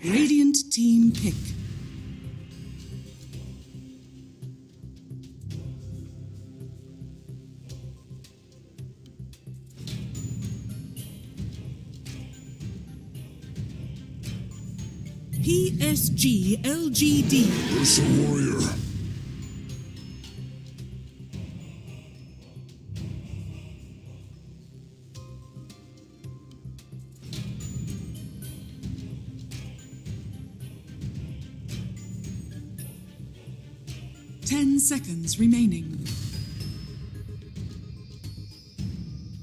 Radiant team pick. PSG.LGD. Ursa Warrior. Seconds remaining.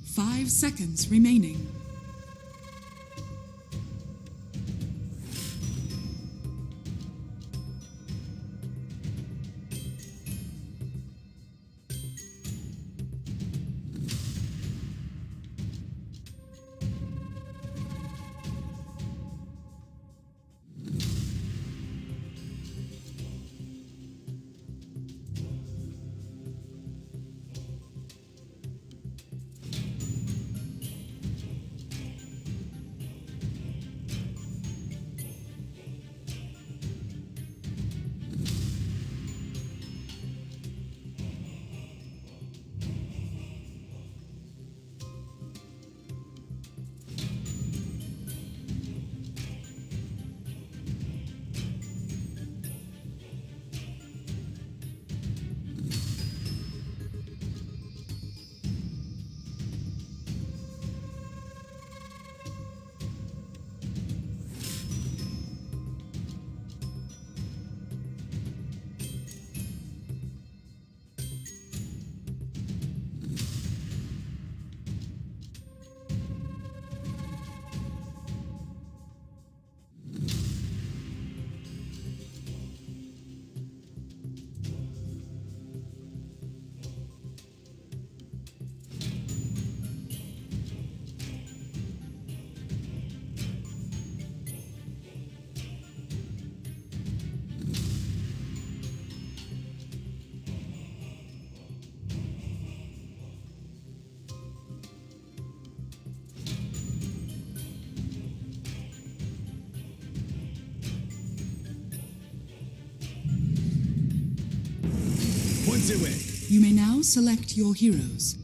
5 seconds remaining. Points away. You may now select your heroes.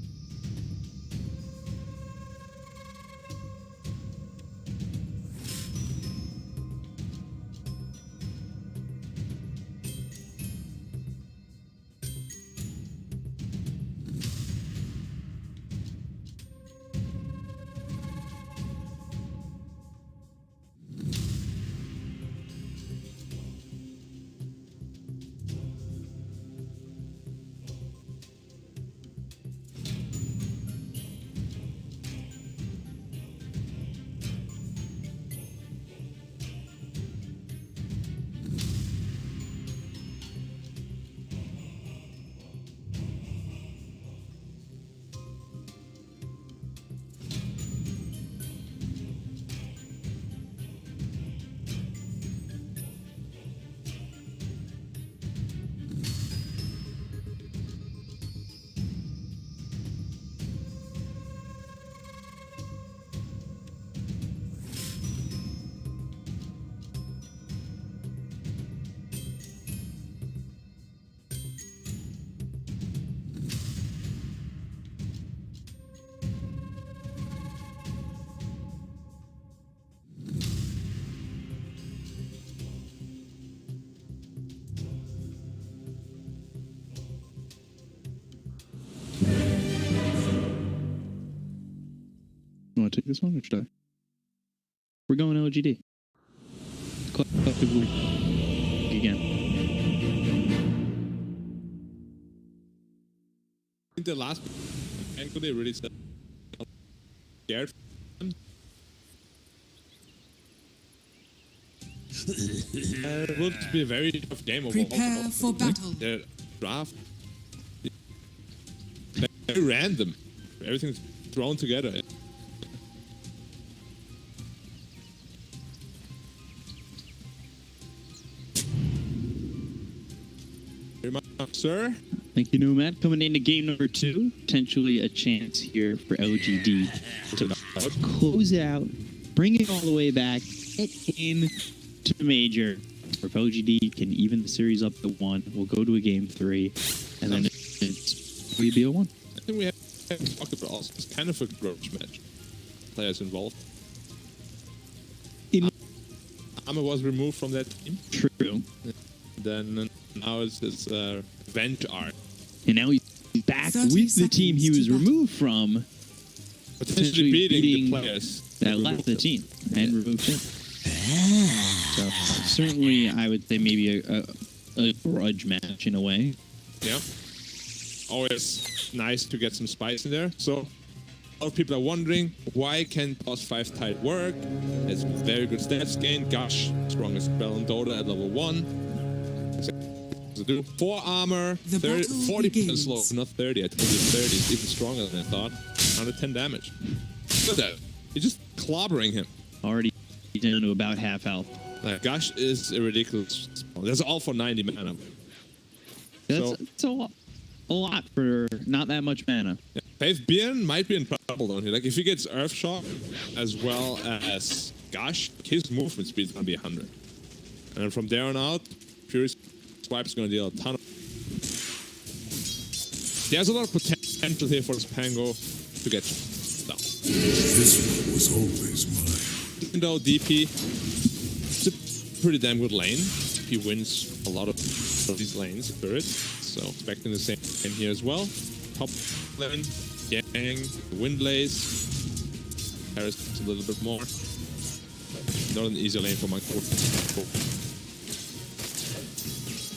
want to take this one or should I? We're going LGD. Collectively. Again. In the last angle, they really scared. It will be a very tough game overall. Prepare for battle. The draft. Very random. Everything's thrown together. Very much, sir. Thank you, Nomad. Coming into game number 2, potentially a chance here for LGD to close it out, bring it all the way back, get in to the major. Or if LGD can even the series up to 1, we'll go to a game 3, and then it's 3-1. I think we have talked about also. It's kind of a grudge match. Players involved. Amma was removed from that team. True. Then now it's his revenge arc. And now he's back 30 with the team he was seconds to removed from, Potentially beating the players that left the team and removed him. So certainly, I would say maybe a grudge match in a way. Yeah. Always nice to get some spice in there. So, a lot of people are wondering, why can plus 5 tide work? It's very good stats gain. Gush, strongest spell in Dota at level 1. To do 4 armor, The 30, battle 40% begins. slow, not 30. I told you 30. It's even stronger than I thought. 110 damage. Look at that. You're just clobbering him. Already down to about half health. Like, Gush is a ridiculous spell. That's all for 90 mana. That's a lot for not that much mana. Yeah. Faith Bjorn might be in trouble down here. Like, if he gets Earth Shock as well as Gush, his movement speed is going to be 100. And then from there on out, Fury Swipe is going to deal a ton of... There's a lot of potential here for this Pango to get down. This one was always mine. Even though DP is a pretty damn good lane, he wins a lot of these lanes, Spirit. So expecting the same here as well. Top lane, Yang, Windblaze. Paris a little bit more. Not an easy lane for my core.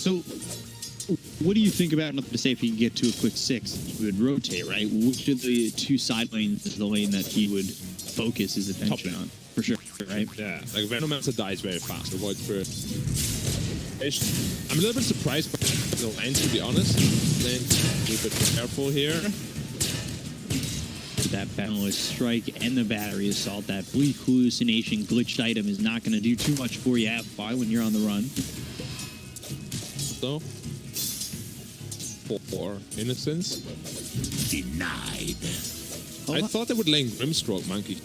So, what do you think about, not to say if he can get to a quick 6, he would rotate, right? Which of the 2 side lanes is the lane that he would focus his attention on? For sure, right? Yeah, like Venomancer dies very fast. Avoid Spirit. I'm a little bit surprised by the lanes, to be honest. Lanes a little bit careful here. That Boundless Strike and the Battery Assault, that Bleak Hallucination glitched item is not going to do too much for you at 5 when you're on the run. So, for Innocence. Denied. I thought they would lane Grimstroke Monkey.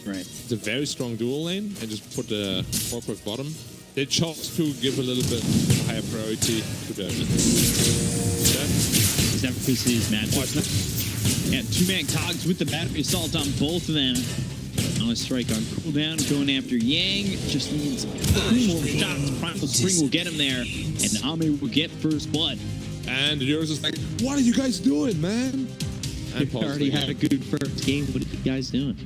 Right. It's a very strong dual lane and just put the 4-quick bottom. They chose to give a little bit higher priority to the... Is that because his matchup? Yeah, 2-man cogs with the Battery Assault on both of them. On a strike on cooldown, going after Yang. Just needs 2 more shots. Primal Spring will get him there, and Ame will get first blood. And yours is like, what are you guys doing, man? And He already had a good first game. What are you guys doing?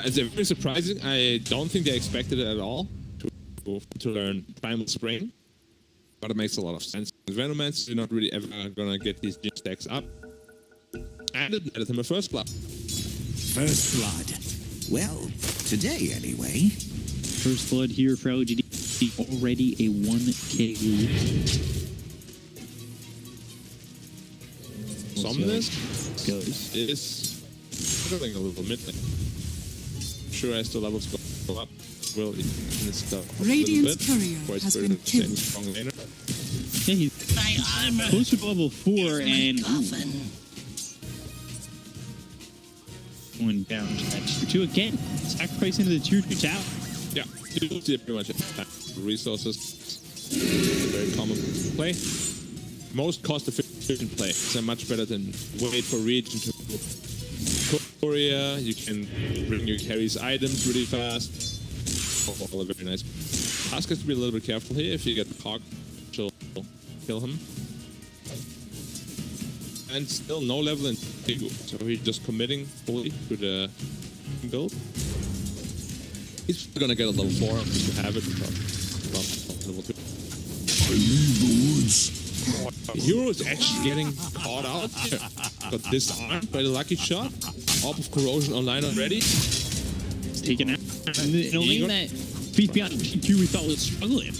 It's very surprising. I don't think they expected it at all to learn Primal Spring. But it makes a lot of sense. Venomancer, you're not really ever gonna get these gym stacks up. And it added him a first blood. First blood. Well, today anyway. First blood here for LGD. Already a 1K lead. Somnus goes. is struggling a little bit. Sure, as the levels go up, will it stuff a Radiant's little bit. courier Voice has Spirit been is the same killed. strong laner. Yeah, he's closer to level 4 and going down to that tier 2 again. Sacrificing to the tier 2 tower. Yeah, you see it pretty much. Resources, very common play. Most cost-efficient play. It's much better than wait for reach into courier. You can bring your carries items really fast. All very nice. Task has to be a little bit careful here. If you get the cog, she'll kill him. and still no level in Tigu. So he's just committing fully to the build. He's gonna get a level 4 to have it. But level 2. I leave the woods. Hero is actually getting caught out here. Got disarmed by the lucky shot. Orb of Corrosion online already. It's taken out. In a lane that Faith.Beyond G2 we thought was struggling.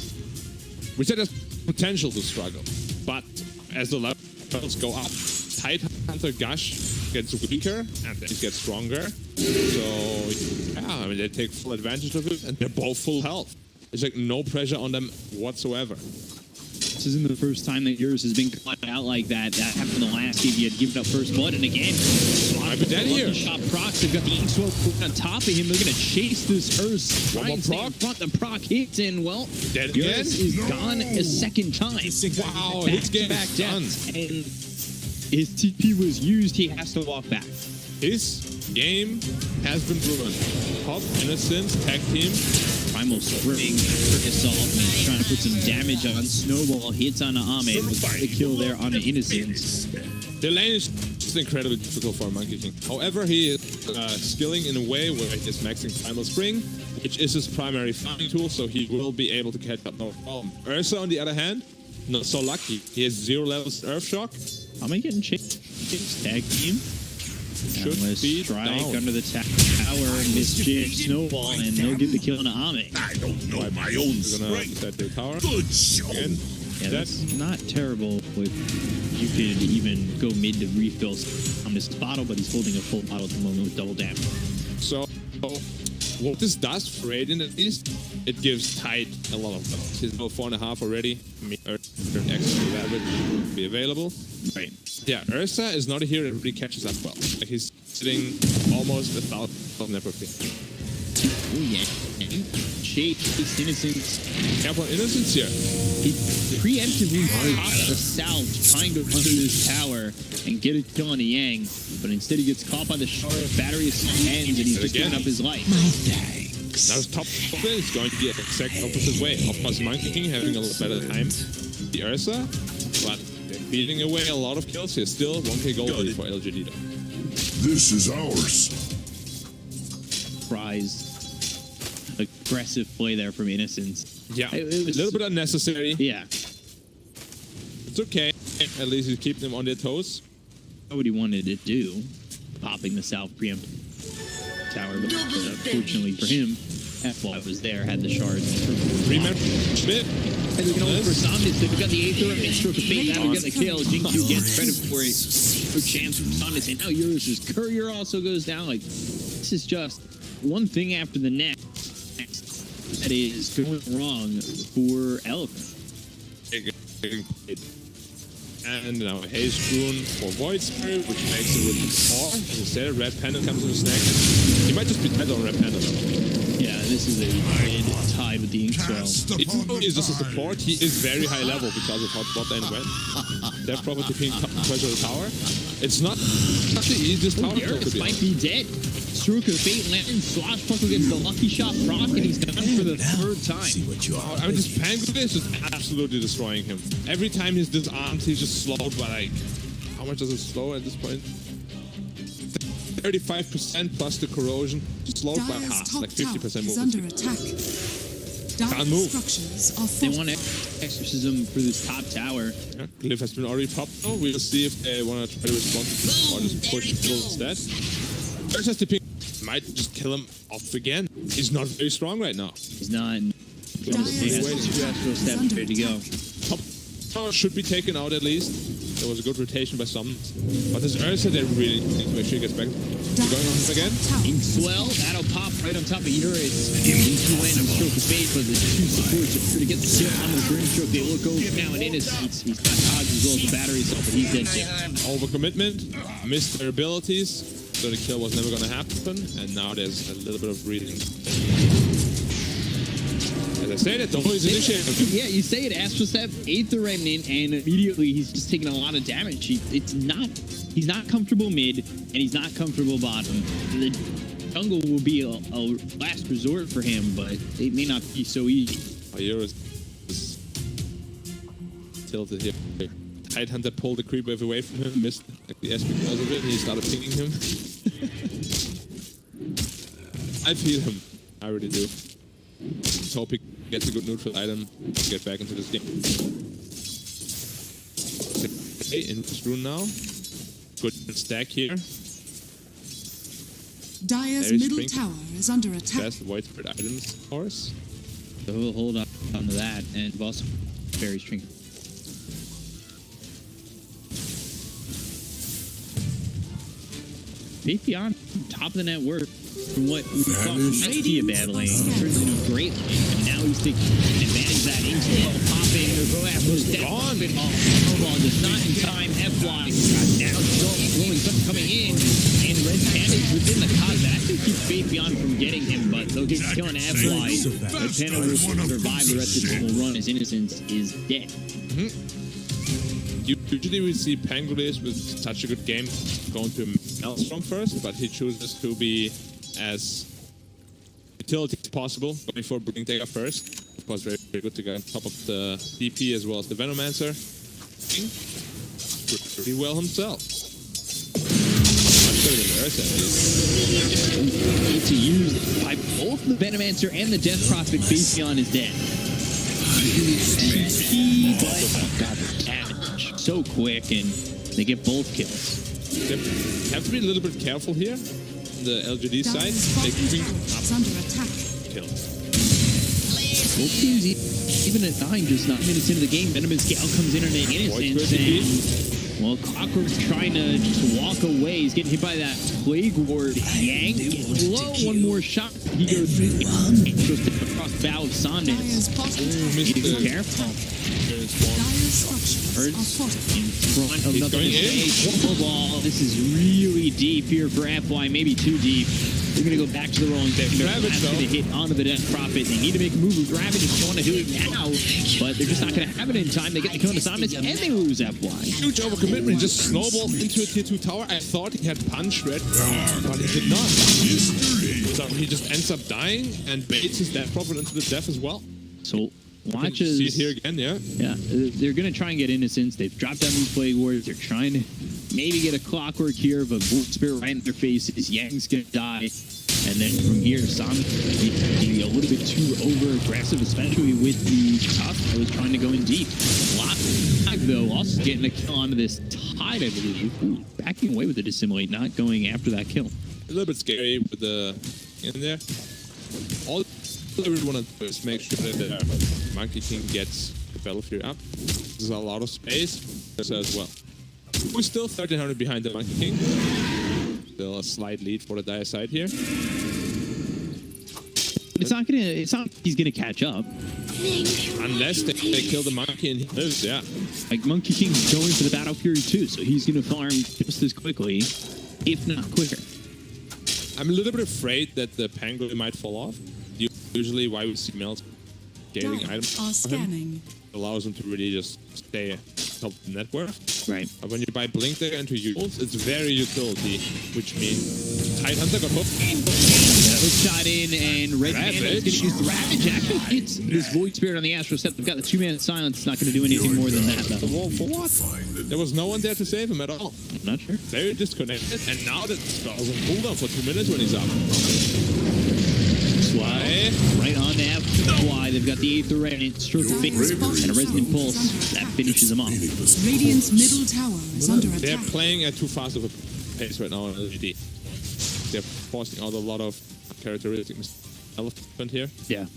We said there's potential to struggle, but as the levels go up, Tidehunter Gush gets weaker and then it gets stronger. So yeah, I mean they take full advantage of it, and they're both full health. There's like no pressure on them whatsoever. This isn't the first time that yours has been cut out like that. That happened the last game. He had given up first blood, and again, I've been dead here. Shot procs. They've got the Inkswell on top of him. They're going to chase this Hearse. One more proc. Front, the proc hits, and well, Dead again. yours is gone a second time. Wow, his game back is down, done. and his TP was used. He has to walk back. His game has been ruined. Top Innocence, tag team. Primal Spring for Assault. He's trying to put some damage on. Snowball hits on Ahmed with the kill there on the Innocence. The lane is just incredibly difficult for Monkey King. However, he is skilling in a way where he is maxing Primal Spring, which is his primary farming tool, so he will be able to catch up no problem. Ursa, on the other hand, not so lucky. He has 0 levels Earthshock. Ahmed getting chased. Tag team. Should Downless be strike down. under the tower, mischief, snowball, and they'll get the kill on Ahmed. I don't know my own We're gonna strength. set the tower. Good show. Again, Yeah, that's not terrible. You could even go mid to refill on this bottle, but he's holding a full bottle at the moment with double damage. So, what this does for Radiant at least, it gives Tide a lot of levels. He's about 4.5 already. Extra leverage will be available. Right. Yeah, Ursa is not a hero that really catches up well. Like he's sitting almost 1,000 everything. Oh yeah. Chase Innocence. Careful Innocence here. He preemptively pops the south, trying to under this tower and get a kill on the Yang, but instead he gets caught by the shard. Battery is hands, and he's just giving up his life. Now his top open is going to be the exact opposite way. Of course, Monkey King having a little better time. The Ursa, but they're beating away a lot of kills here. Still 1k gold lead for LGD though. This is ours. Prize. Aggressive play there from Innocence. Yeah, It was a little bit unnecessary. Yeah. It's okay. At least he's keeping them on their toes. What he wanted to do, popping the south preempt tower, but unfortunately for him, F-Ball was there, had the shards. Remember, Schmidt. And they're going for Somnus. They've got the Aether and Stroke of Fate. That'll get the kill. Jinx gets credit for it. For chance from Somnus. And now yours is Courier also goes down. Like, this is just one thing after the next that is going wrong for Elk. And now Haze Rune for Void Spirit, which makes it really hard. As I said, Red Panda comes in the snack. He might just be dead on Red Panda though. Yeah, this is a mid tied with the Inkswell. Even though he's just a support, he is very high level because of how bot lane went. Death Prophet taking pressure of the tower. It's not the easiest tower kill to Darius be might honest. be dead. Stroke of Fate lands. Swashbuckle gets the lucky shot proc, and he's done for the third time. See what you are. I mean, this Pangolin is just absolutely destroying him. Every time he's disarmed, he's just slowed by like, how much does it slow at this point? 35% plus the corrosion, just slowed by Dire's half, top like tower 50% is movement. under attack. Can't Dire's move. structures are They want fortified. exorcism for this top tower. Yeah, Glyph has been already popped. Oh, we'll see if they want to try to respond or just push kill instead. Versus the ping might just kill him off again. He's not very strong right now. He's not. He Dire's has two top astral tower is steps under ready to go. attack. Top tower should be taken out at least. There was a good rotation by some. But this Ursa, they really need to make sure he gets back. Going on him again. Inkswell, that'll pop right on top of Eurus. Into land of Stroke of Fate, but the two supports are trying to get the kill on the Grimstroke. They look over now in Innocence. He's got Hodge as well as the battery assault, but he's dead too. Overcommitment, missed their abilities, so the kill was never going to happen, and now there's a little bit of breathing. As I said, it's always initiated. Yeah, you say it, Astral Step, Aether Remnant, and immediately he's just taking a lot of damage. He's not comfortable mid, and he's not comfortable bottom. The jungle will be a last resort for him, but it may not be so easy. Eurus is tilted here. Tidehunter pulled the creep wave away from him, missed the S because of it, and he started pinging him. I feel him. I really do. Let's hope he gets a good neutral item to get back into this game. Okay, in this rune now. Good stack here. Dire's middle tower is under attack. Best void spirit items, of course. So we'll hold on to that, and also very string. Patheon, top of the net worth. From what we thought might be a bad lane, it turns into a great lane, and now he's taking advantage of that into the popping, the go after step on it. Snowball just not in time. FY now blowing something coming in, and Red Panda is within the cog. That actually keeps Patheon from getting him, but they'll get killing FY. Red Panda will survive the rest of the run. His innocence is dead. Usually we see Pangolius with such a good game going to Maelstrom first, but he chooses to be as utility as possible, going for Blink Dagger first. Of course, very, very good to get on top of the DP as well as the Venomancer. Pretty well himself. Much better than Ursa, at least. Need to use by both the Venomancer and the Death Prophet. Patheon is dead. Oh god, the damage so quick, and they get both kills. They have to be a little bit careful here. The LGD side, they bring up under attack. kills. Both teams, even at 9, just 9 minutes into the game, Venomous Gale comes in and an innocence, and well, Clockwork's trying to just walk away. He's getting hit by that Plague Ward. Yang gets low, one more shot. He goes across the bow of Sondance. Be careful. Birds in front of nothing to say. Ball. This is really deep here for FY, maybe too deep. They're going to go back to the rolling thing. That's going to hit onto the Death Prophet. They need to make a move with Ravage if they want to do it now, but they're just not going to have it in time. They get the kill on the Sondance, and they lose FY. Huge overcommitment. He just snowballed into a tier 2 tower. I thought he had punch red, but he did not. So he just ends up dying and baits his Death Prophet into the death as well. So watch as... See it here again, yeah? Yeah, they're going to try and get Innocence. They've dropped down these Plague Wards. They're trying to maybe get a Clockwork here, but Void Spirit right in their faces. Yang's going to die. And then from here, Sam be a little bit too over-aggressive, especially with the top that was trying to go in deep. Lock, though, also getting a kill onto this Tide, I believe. Ooh, backing away with the Dissimulate, not going after that kill. A little bit scary with the in there. All I really want to do is make sure that the Monkey King gets the Battlefield up. There's a lot of space as well. We're still 1300 behind the Monkey King. Still a slight lead for the Dire side here. It's not he's gonna catch up. Unless they kill the monkey and he lives, yeah. Like Monkey King's going for the Battle Fury too, so he's gonna farm just as quickly, if not quicker. I'm a little bit afraid that the Pangolin might fall off. Usually why we see Mel scaling items for him allows him to really just stay top of the net worth. Right. But when you buy Blink Dagger into use, it's very utility, which means Tidehunter got hooked. Hook shot in, and Red Panda is going to use the Ravage. Actually hits this Void Spirit on the Astral Step. They've got the 2-man silence. It's not going to do anything more than that, though. Well, for what? There was no one there to save him at all. I'm not sure. Very disconnected, and now the spell's on cooldown for 2 minutes when he's up. Right on to FY. They've got the Aether Revenant, Stroke of Fate, and a Resonant Pulse. That finishes him off. Radiant's middle tower is under attack. They're playing at too fast of a pace right now on LGD. They're forcing out a lot of characteristic elephant here. Yeah.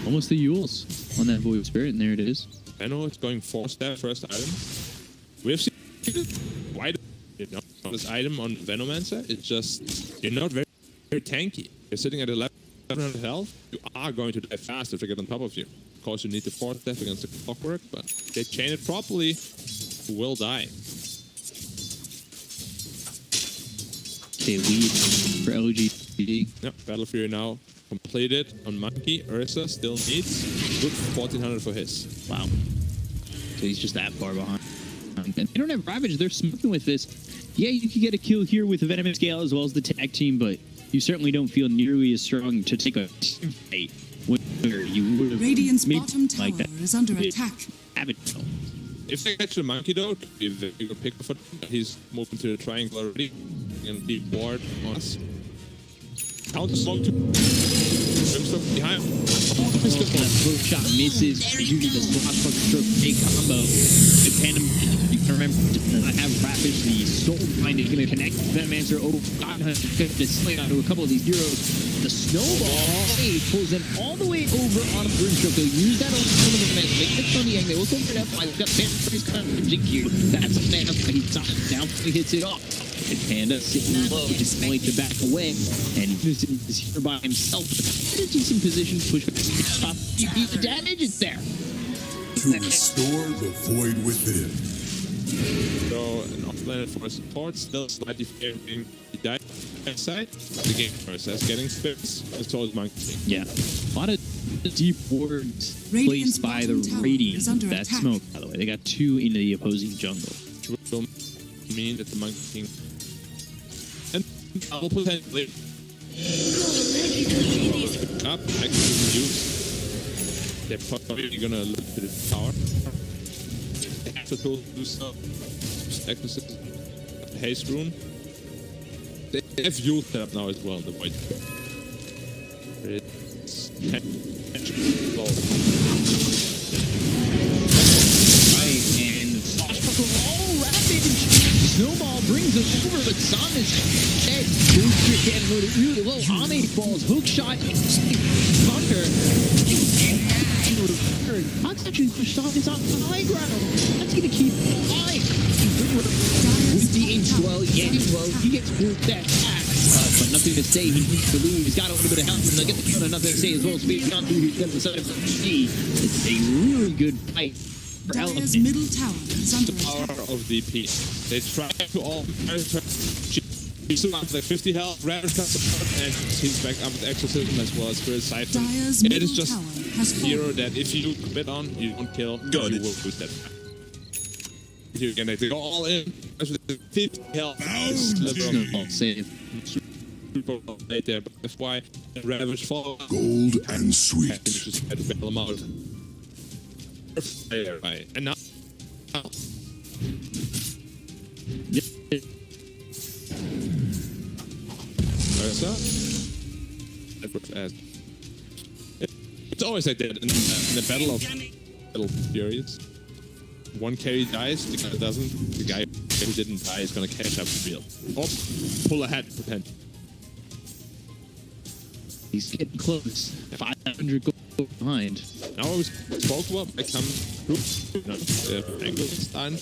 Almost the Yules on that Void Spirit, and there it is. I know it's going 4-step first item. We've seen why this item on Venomancer. It's just you're not very tanky. You're sitting at 1100 health. You are going to die fast if they get on top of you. Of course, you need the 4th step against the Clockwork, but if they chain it properly, you will die. Okay, lead for LGD. Yep, Battle Fury now completed on Monkey. Ursa still needs good 1400 for his. Wow. So he's just that far behind. And they don't have Ravage. They're smoking with this. Yeah, you could get a kill here with the Venomous Scale as well as the tag team, but you certainly don't feel nearly as strong to take a team fight with older, you would have Radiant's maybe bottom tower like that. is under attack. Have it. If they catch the monkey though, if they pick for he's moving to the triangle already and deep ward on us. Counter smoke to Brimstone behind. Hook shot misses. Usually the slash fucking stroke big combo. The Phantom, you can remember, does not have Rapish. The Soul Bind is going to connect Venomancer. Oh, God, to sling onto a couple of these heroes. The Snowball pulls them all the way over on a Brimstone. They'll use that on some of the men. They get on the end. They will go for that. I've got Phantom's kind of Jinkyu. That's a man. He's down. He hits it off. And Panda sitting low, just going to back away, and he's here by himself. In a decent position to push back to the top. You beat the damage, it's there. To restore the void within. So an offlaner for support, still slightly favoring the dive side. The game process getting space, and so is Monkey. Yeah, a lot of deep wards Radiant's placed by the bottom tower Radiant. is under That attack. smoke, by the way, they got 2 into the opposing jungle. Which will mean that the Monkey King and will potentially up actually use. They're probably gonna look to the tower. They have to do some acquisition haste rune. They have used that up now as well, the void. It's low. Right, and all Rapish. Snowball brings us over, but Sam is dead. Booster can load it really low. Ame falls, hook shot, Thunder. Fox actually pushed off his off the high ground. That's going to keep high. With the inch low, getting low, he gets pulled back. But nothing to say, he needs to lose. He's got a little bit of health, and they'll get the counter, nothing to say as well. Speed on through, he's got the side of G. It's a really good fight. Dyer's middle tower is under Power attack. of DP. They try to all. He's still up like 50 health. Ravage can support, and he's back up with Exorcism as well as Spirit Siphon. Dyer's It middle is just tower has hero fallen. that if you commit on, you don't kill, you will lose that. You can they go all in. With 50 health. Snowball save. Super late there, but that's why Ravage falls. Gold and sweet. And you just had to bail him out. Right. And now. It's always like that in the battle of Battle Furious. One carry dies, the guy doesn't. The guy who didn't die is gonna catch up the real. Or pull ahead, potentially. He's getting close. 500 gold behind. Now we spoke about I come through, Frankenstein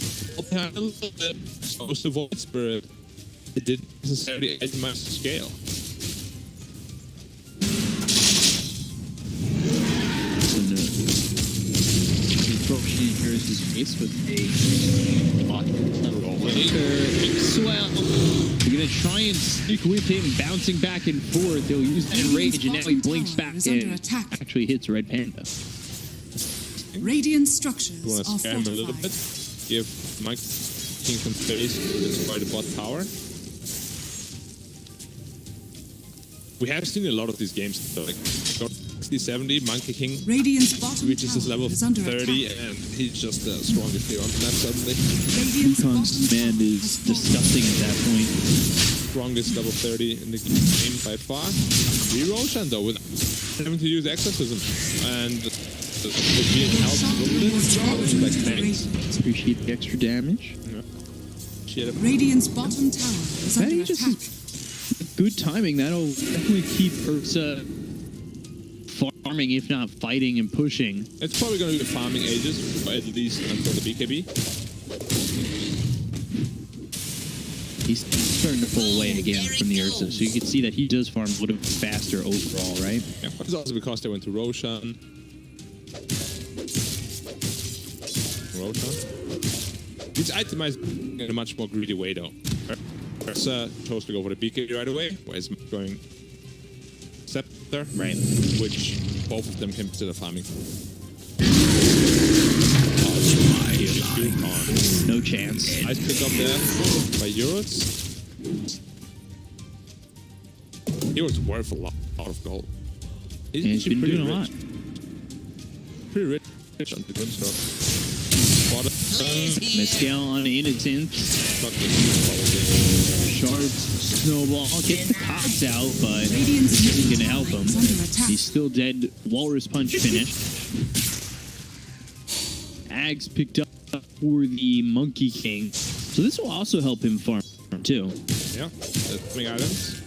behind a little bit. Supposed to avoid Spirit. It didn't necessarily optimize the scale. His face with a swell. They're gonna try and stick with him, bouncing back and forth. They'll use that rage, and now he blinks back and actually hits Red Panda. Radiant structures You want to are scare him a little fortified. bit? Give Mike King some space to destroy the bot tower. We have seen a lot of these games, though, like 60, 70, Monkey King Radiant's bottom reaches his tower level is under 30, attack. and he's just the strongest hero on the map suddenly. Radiant's Wukon's bottom command tower is has fallen. disgusting at that point. Strongest level 30 in the game by far. Roshan, though, without having to use Exorcism. And with being health with like tanks. Appreciate the extra damage. Shit. Radiant's bottom tower is That under just attack. good timing. That'll definitely keep Ursa farming, if not fighting and pushing. It's probably going to be farming ages, or at least until the BKB. He's starting to pull away again from the Ursa, so you can see that he does farm a little bit faster overall, right? Yeah, but it's also because they went to Roshan. It's itemized in a much more greedy way, though. Ursa chose to go for the BKB right away, whereas going Scepter, Right. which both of them can consider farming. No chance. Nice pick up there by Euros. Euros worth a lot of gold. And he's been pretty doing a rich. lot. on the Gunstock. Mescal on Innocent. Shards snowball. Gets the cogs out, but isn't going to help him. He's still dead. Walrus punch finished. Ags picked up for the Monkey King. So this will also help him farm too. Yeah, swing items.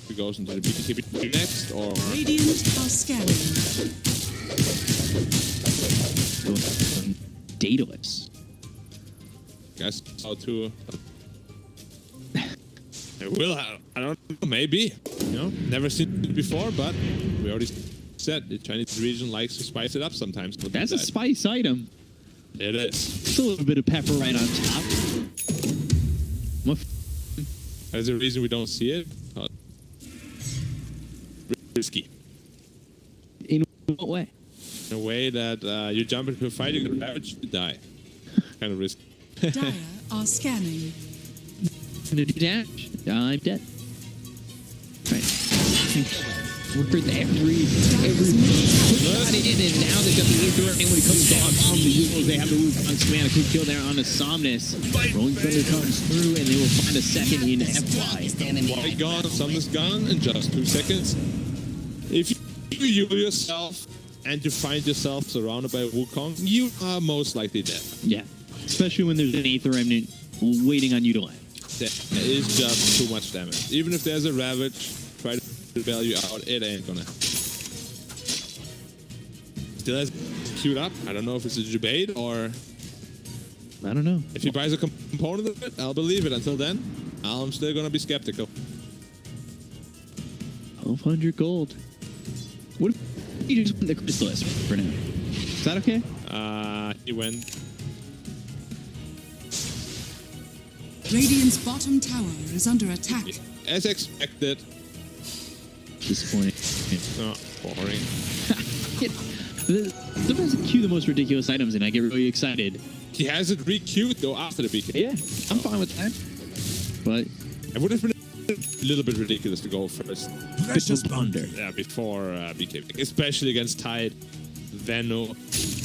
He goes into the BKB next, or Radiant are scanning. Daedalus. guys how to. It will. I don't know. Maybe. You know, never seen it before, but we already said the Chinese region likes to spice it up sometimes. That's a spice item. It is. Just a little bit of pepper right on top. There's a reason we don't see it. Risky. In what way? In a way that you jump into a fight, you get ravaged, you die. Kind of risky. Dire are scanning. Gonna do damage. I'm dead. Right. Worked every got it in, and now they got the Aether, and when it comes down from the Eagles, they have the Wukong command. A quick kill there on a Somnus. Rolling Thunder comes through, and they will find a second in FY. Why gone? Something's gone in just 2 seconds. If you heal yourself and you find yourself surrounded by Wukong, you are most likely dead. Yeah, especially when there's an Aether Remnant waiting on you to land. That is just too much damage. Even if there's a Ravage, try to bail you out, it ain't gonna. Still has queued up. I don't know if it's a debate or... I don't know. If he buys a component of it, I'll believe it. Until then, I'm still gonna be skeptical. 1,200 gold. What if you just win the Chrysalis for now? Is that okay? He went... Radiant's bottom tower is under attack. As expected. Disappointing. Oh, boring. Sometimes I queue the most ridiculous items and I get really excited. He has it re-queued though after the BK. Yeah, I'm fine with that. But it would have been a little bit ridiculous to go first. Precious Plunder. Yeah, before BK. Especially against Tide, Veno,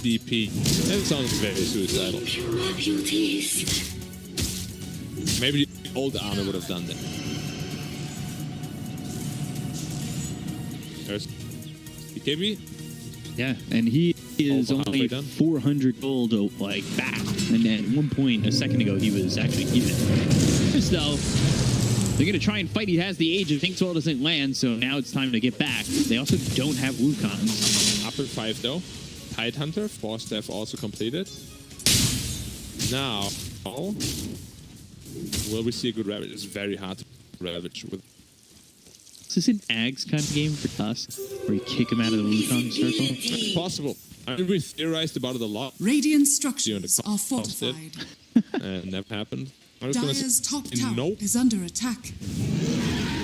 DP. That sounds very suicidal. Maybe the old armor would have done that. There's BKB. Yeah, and he is Over only halfway done. 400 gold like back. And at one point a second ago he was actually even. So they're gonna try and fight. He has the age of Finkswell doesn't land, so now it's time to get back. They also don't have Wukongs. Upper 5 though. Tide Hunter, 4 staff also completed. Now, will we see a good Ravage? It's very hard to Ravage with. Is this an Ags kind of game for us, where you kick him out of the Wukong circle? It's possible. I mean, we theorized about it a lot. Radiant structures are fortified. Never happened. I was gonna Dire's top say tower nope, is under attack.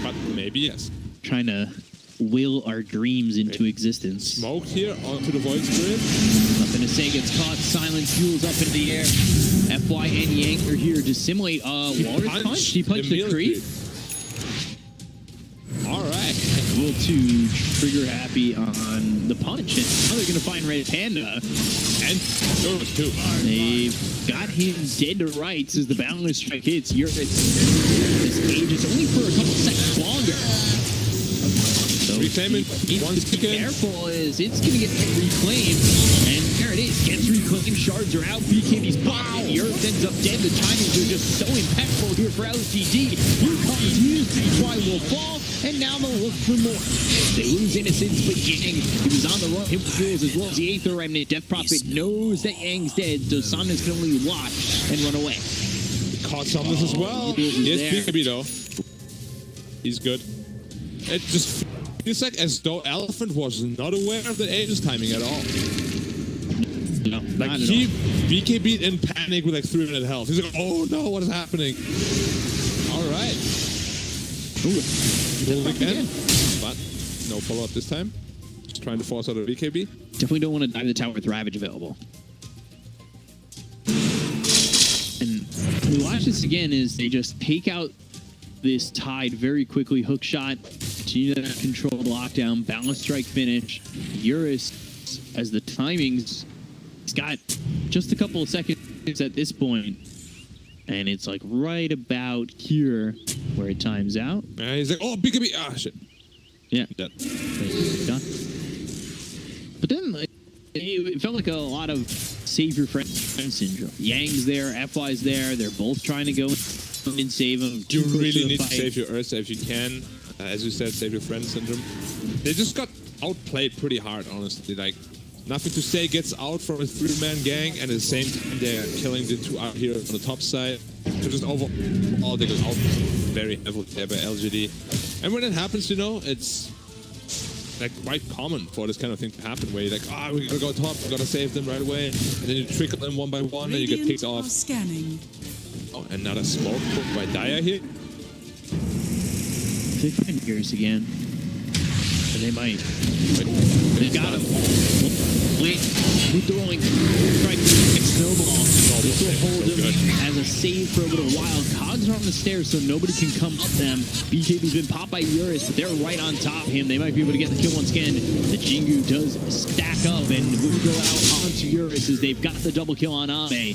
but maybe yes. Trying to will our dreams into existence. Smoke here onto the Void Spirit. Nothing to say, gets caught. Silence fuels up in the air. FY and Yank are here to simulate Walrus punch. He punched the creep. All right. Able to trigger happy on the punch. And now they're going to find Red Panda. And those too. They've got him dead to rights as the Boundless Strike hits. This age is only for a couple seconds longer. So reclaiming once be careful as it's going to get reclaimed. And there it is. Gets reclaimed. Shards are out. BKB's popped. And the Earth ends up dead. The timings are just so impeccable here for LGD. Here comes used. HY will fall. And now they'll look for more. They lose Innocence, but Yang, he was on the run. Him rules as well as the Aether Remnant. Death Prophet knows that Yang's dead, so Somnus can only watch and run away. Caught Somnus as well. Yes, BKB though. He's good. It just feels like as though Elephant was not aware of the Aegis timing at all. No, like not he at all. BKB'd in panic with like 3 minute health. He's like, oh no, what is happening? All right. Pulled again, but no follow up this time. Just trying to force out a BKB. Definitely don't want to dive the tower with Ravage available. And we watch this again is they just take out this Tide very quickly. Hook shot, continue to control the lockdown, balance strike finish. Eurus as the timings. He's got just a couple of seconds at this point, and it's like right about here where it times out. He's like, oh, BKB. Ah, shit. Yeah. Dead. Done. But then like, it felt like a lot of save your friend syndrome. Yang's there, FY's there. They're both trying to go and save him. You really need to save your Ursa if you can. As you said, save your friend syndrome. They just got outplayed pretty hard, honestly. Like, nothing to say gets out from a 3-man gang, and at the same time they're killing the 2 out here on the top side. So just overall they got out very heavily there by LGD. And when it happens, you know, it's like quite common for this kind of thing to happen, where you're like, ah, we gotta go top, we gotta save them right away, and then you trickle them one by one, and you get picked off. Scanning. Oh, another smoke by Daya here. They find yours again. And they might. They got him. Wait, we're throwing strike snowball. This will hold him as a save for a little while. Cogs are on the stairs, so nobody can come up them. BKB's been popped by Eurus, but they're right on top of him. They might be able to get the kill once again. The Jingu does stack up and will go out onto Eurus as they've got the double kill on Ame.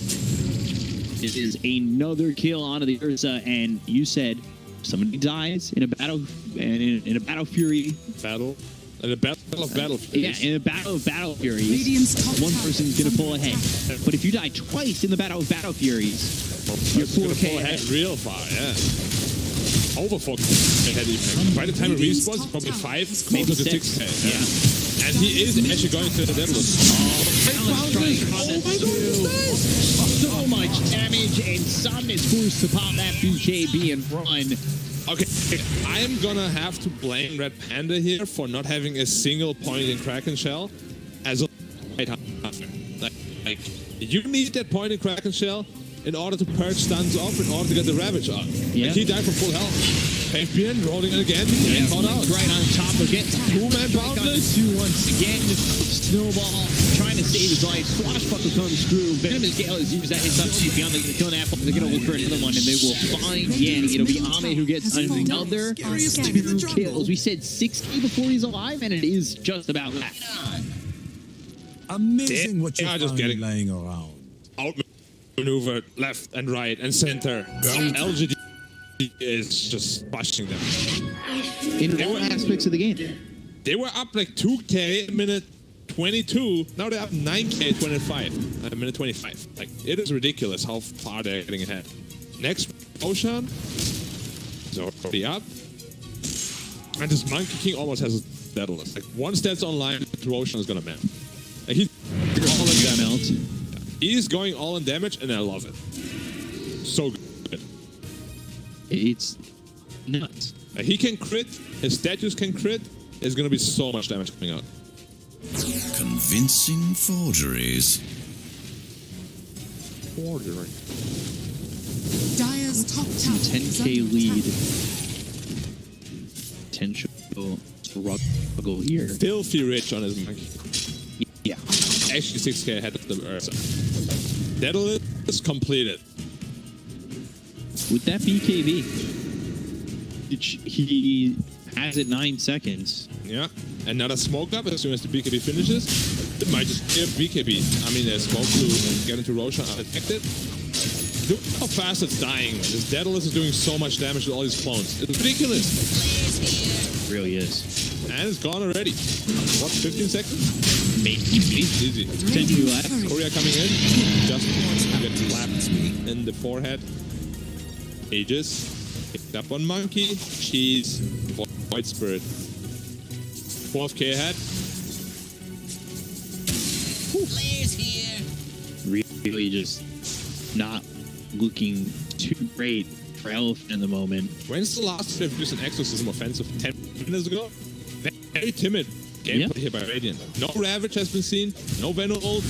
This is another kill onto the Ursa, and you said somebody dies in a battle, and in a battle fury. Battle? In a battle of battle furies. Yeah, in a battle of battle furies, one person's going to pull ahead. But if you die twice in the battle of battle furies, you're 4K pull ahead real far, yeah. Over 4K ahead even. By the time it respawns, probably 5, maybe 6K. Yeah. And he is actually going to the Daedalus. Oh my god, so much damage, and Sun is forced to pop that BKB and run. Okay, I'm gonna have to blame Red Panda here for not having a single point in Kraken Shell as a right hunter. Like, you need that point in Kraken Shell in order to purge stuns off, in order to get the Ravage up. Yeah. Like, he died from full health. Fabian rolling it again, Yeah, caught out. right on top of it. 2-man boundless. 2 once again. Snowball trying to save his life. Swashbuckle comes through. Venomous Gale has used that hit up beyond the kill apple. They're going to look for another one, and they will find Yang. It'll be Ame who gets another 2 kills. We said 6K before he's alive, and it is just about that. Amazing what you're just getting laying around. Outmaneuvered left and right and center. LGD is just splashing them. In all aspects of the game. They were up like 2K in minute 22. Now they're up 9K 25. Minute 25. Like, it is ridiculous how far they're getting ahead. Next, Ocean is already up. And this Monkey King almost has a Daedalus. Like, once that's online, Ocean is gonna melt. Like, he's all in damage. He's going all in damage, and I love it. So good. It's nuts. He can crit. His statues can crit. There's going to be so much damage coming out. Convincing forgeries. Forgery. Dire's top tower 10K lead. Potential struggle here. Filthy rich on his monkey. Yeah. Actually 6K ahead of the Ursa. Daedalus completed. With that BKB, he has it 9 seconds. Yeah. Another smoke up as soon as the BKB finishes. It might just be a BKB. I mean, there's smoke to get into Roshan undetected. Look how fast it's dying. This Daedalus is doing so much damage with all these clones. It's ridiculous. It really is. And it's gone already. What, 15 seconds? Maybe. Easy. 10 left. Korea coming in. Just get slapped in the forehead. Aegis. Picked up on Monkey. Cheese. Void Spirit. 12K ahead. Really just not looking too great for Elephant in the moment. When's the last time they've used an exorcism offensive? 10 minutes ago? Very timid gameplay here by Radiant. No Ravage has been seen. No Venom ult.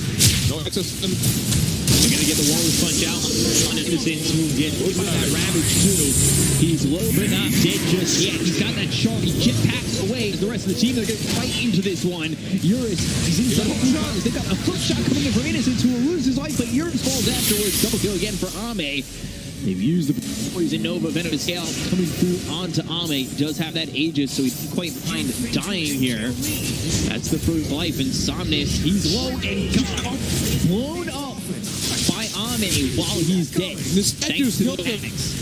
No exorcism. They're going to get the Walrus punch out on Innocence, who will get hit by that Ravage too. He's low but not dead just yet. He's got that shot. He jetpacks away. The rest of the team, they're going to fight into this one. Eurus, he's inside of 2 rounds. They've got a hook shot coming in for Innocence, who will lose his life, but Eurus falls afterwards. Double kill again for Ame. They've used the Poison Nova Venomous Gale coming through onto Ame. Does have that Aegis, so he didn't quite mind dying here. That's the first life, and Somnus, he's low and got blown up by Ame while he's dead. Thanks to the Max.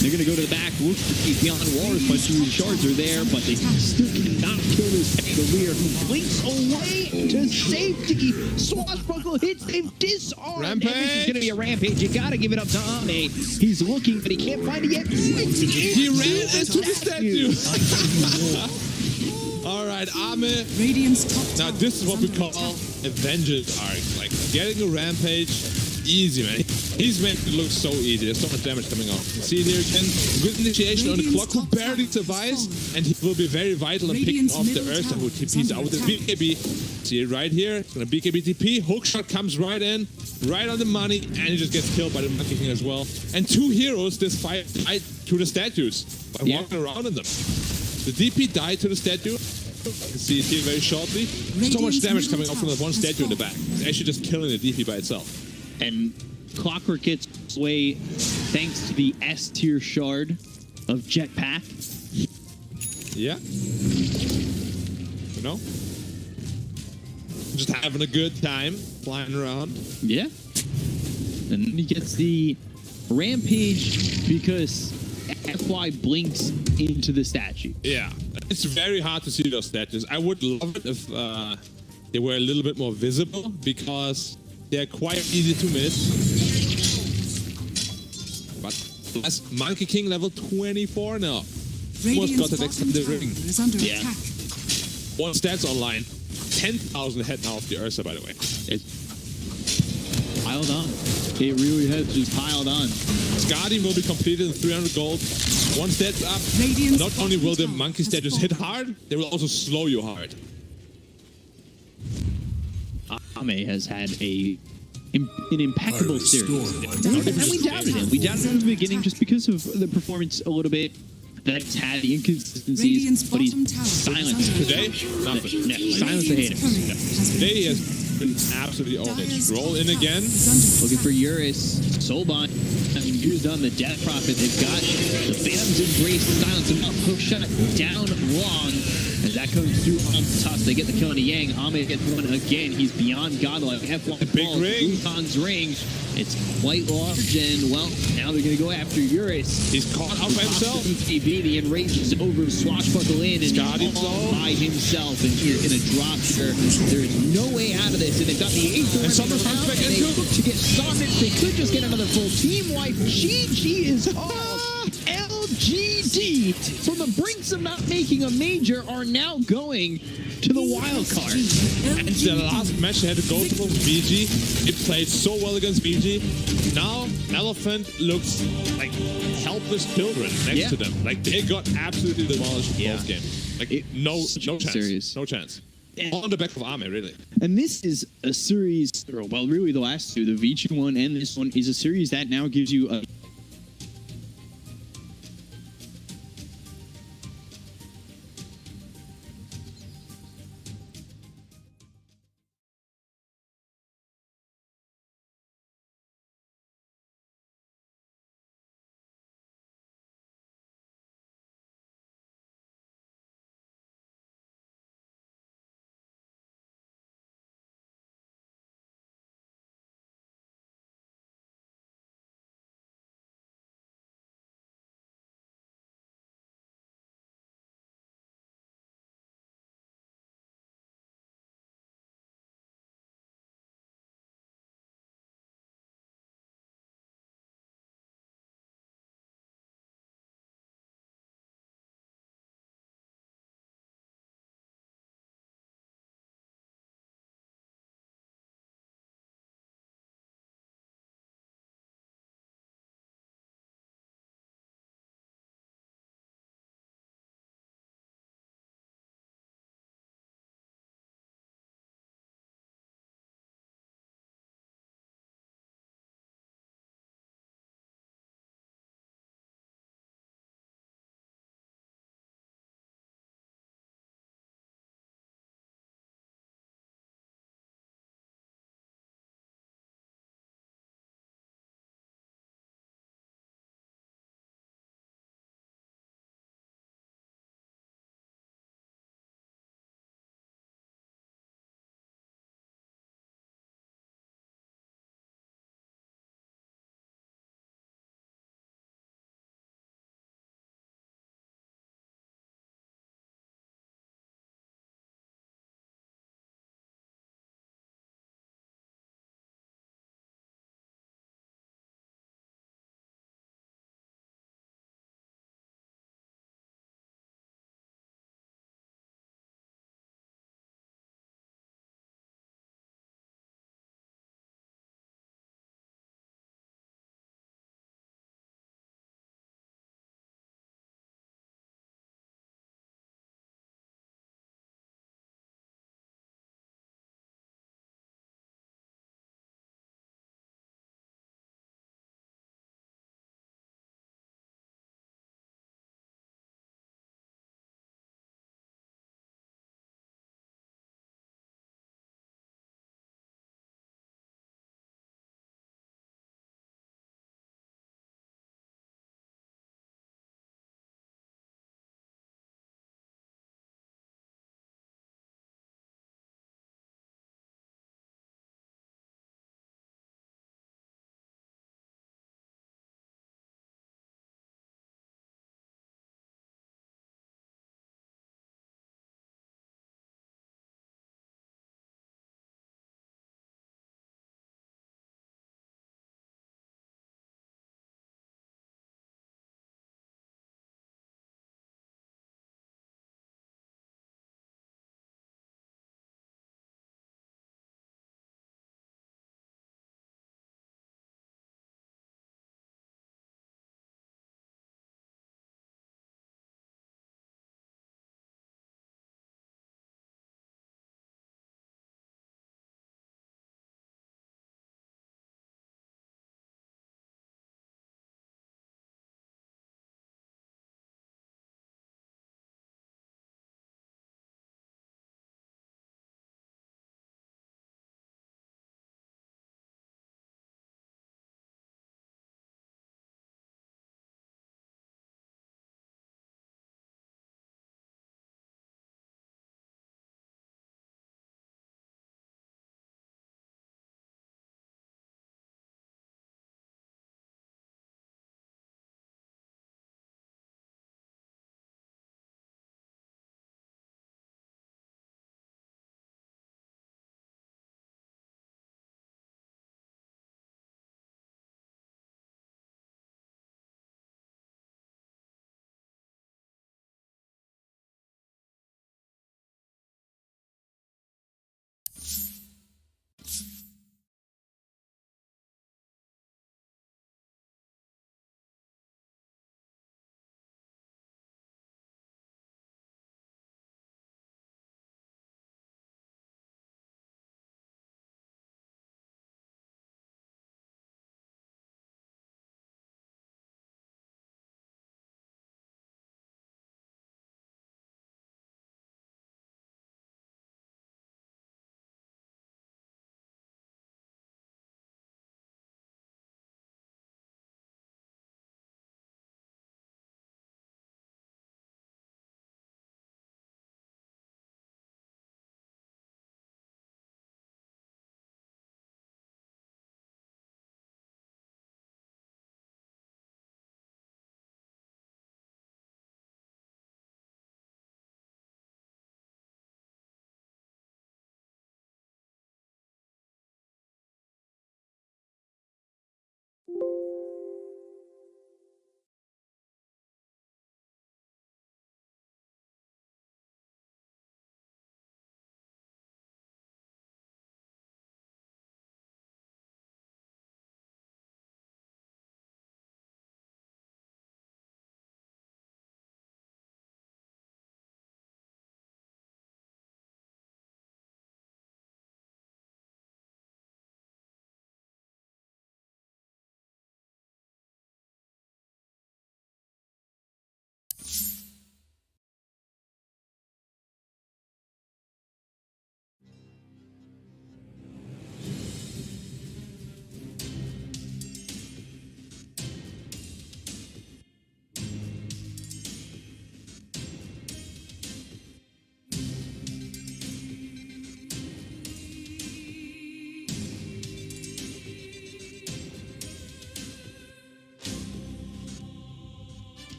They're going to go to the back, look for beyond walls, but the shards are there, but they still cannot kill this Bandolier, who blinks away to safety. Swashbuckle hits him, disarmed. Rampage! And this is going to be a rampage. You got to give it up to Ame. He's looking, but he can't find it yet. He ran into the statue. All right, Ame. Radiant's top Now tower this is what we under call attack. a vengeance arc. Like getting a rampage, easy, man. He's made it look so easy. There's so much damage coming off. You see here again, good initiation on the clock, who barely survives, and he will be very vital in picking off the Ursa, who TPs out with the BKB. See it right here. It's gonna BKB TP. Hookshot comes right in, right on the money, and he just gets killed by the Monkey King as well. And two heroes this fight died to the statues by walking around in them. The DP died to the statue. You can see it here very shortly. So much damage coming off from the one statue in the back. It's actually just killing the DP by itself. And Clockwork gets away thanks to the S tier shard of Jetpack. Yeah. You know? Just having a good time flying around. Yeah. And he gets the Rampage because FY blinks into the statue. Yeah. It's very hard to see those statues. I would love it if they were a little bit more visible because they're quite easy to miss. But that's Monkey King level 24 now. Almost Radiant's got the bottom extended tower ring. is under Yeah. attack. One stats online. 10,000 head now of the Ursa, by the way. Piled on. It really has just piled on. Guardian will be completed in 300 gold. Once that's up, Radiant's not only will the bottom monkey tower has statues hit fallen. hard, they will also slow you hard. Ame has had an impeccable Pirate series. storm, And we doubted him. We doubted him at the beginning just because of the performance a little bit. That's had the inconsistencies, Radiant's but he's bottom tower is silenced. under Today, attack. nothing. Yeah, silence the haters. Radiant's courier has been Today he has been absolutely on it. Dire's Roll top in tower again. is under Looking attack. for Eurus, Soulbind, used on the Death Prophet. They've got the Phantom's Embrace, silence him up, hook shot down long. As that comes through on Tusk, they get the kill on the Yang. Ame gets one again. He's beyond godlike. F1 big falls, ring. Wuhan's ring. It's quite large, and well, now they're going to go after Eurus. He's caught out by himself. TV, the enrage is over. Swashbuckle in, and Got him all low. by himself, and he's going to drop here. There is no way out of this, and they've got the Aether. And Somnus comes back They into. look to get Somnus. They could just get another full team wipe. GG is off. LGD, from the brinks of not making a major, are now going to the wild card. And the last match they had to go through was Vici. It played so well against Vici. Now Elephant looks like helpless children next to them. Like they got absolutely demolished in both games. Like no chance. Serious. No chance. All on the back of Ame, really. And this is a series, or well, really the last two, the Vici one and this one, is a series that now gives you a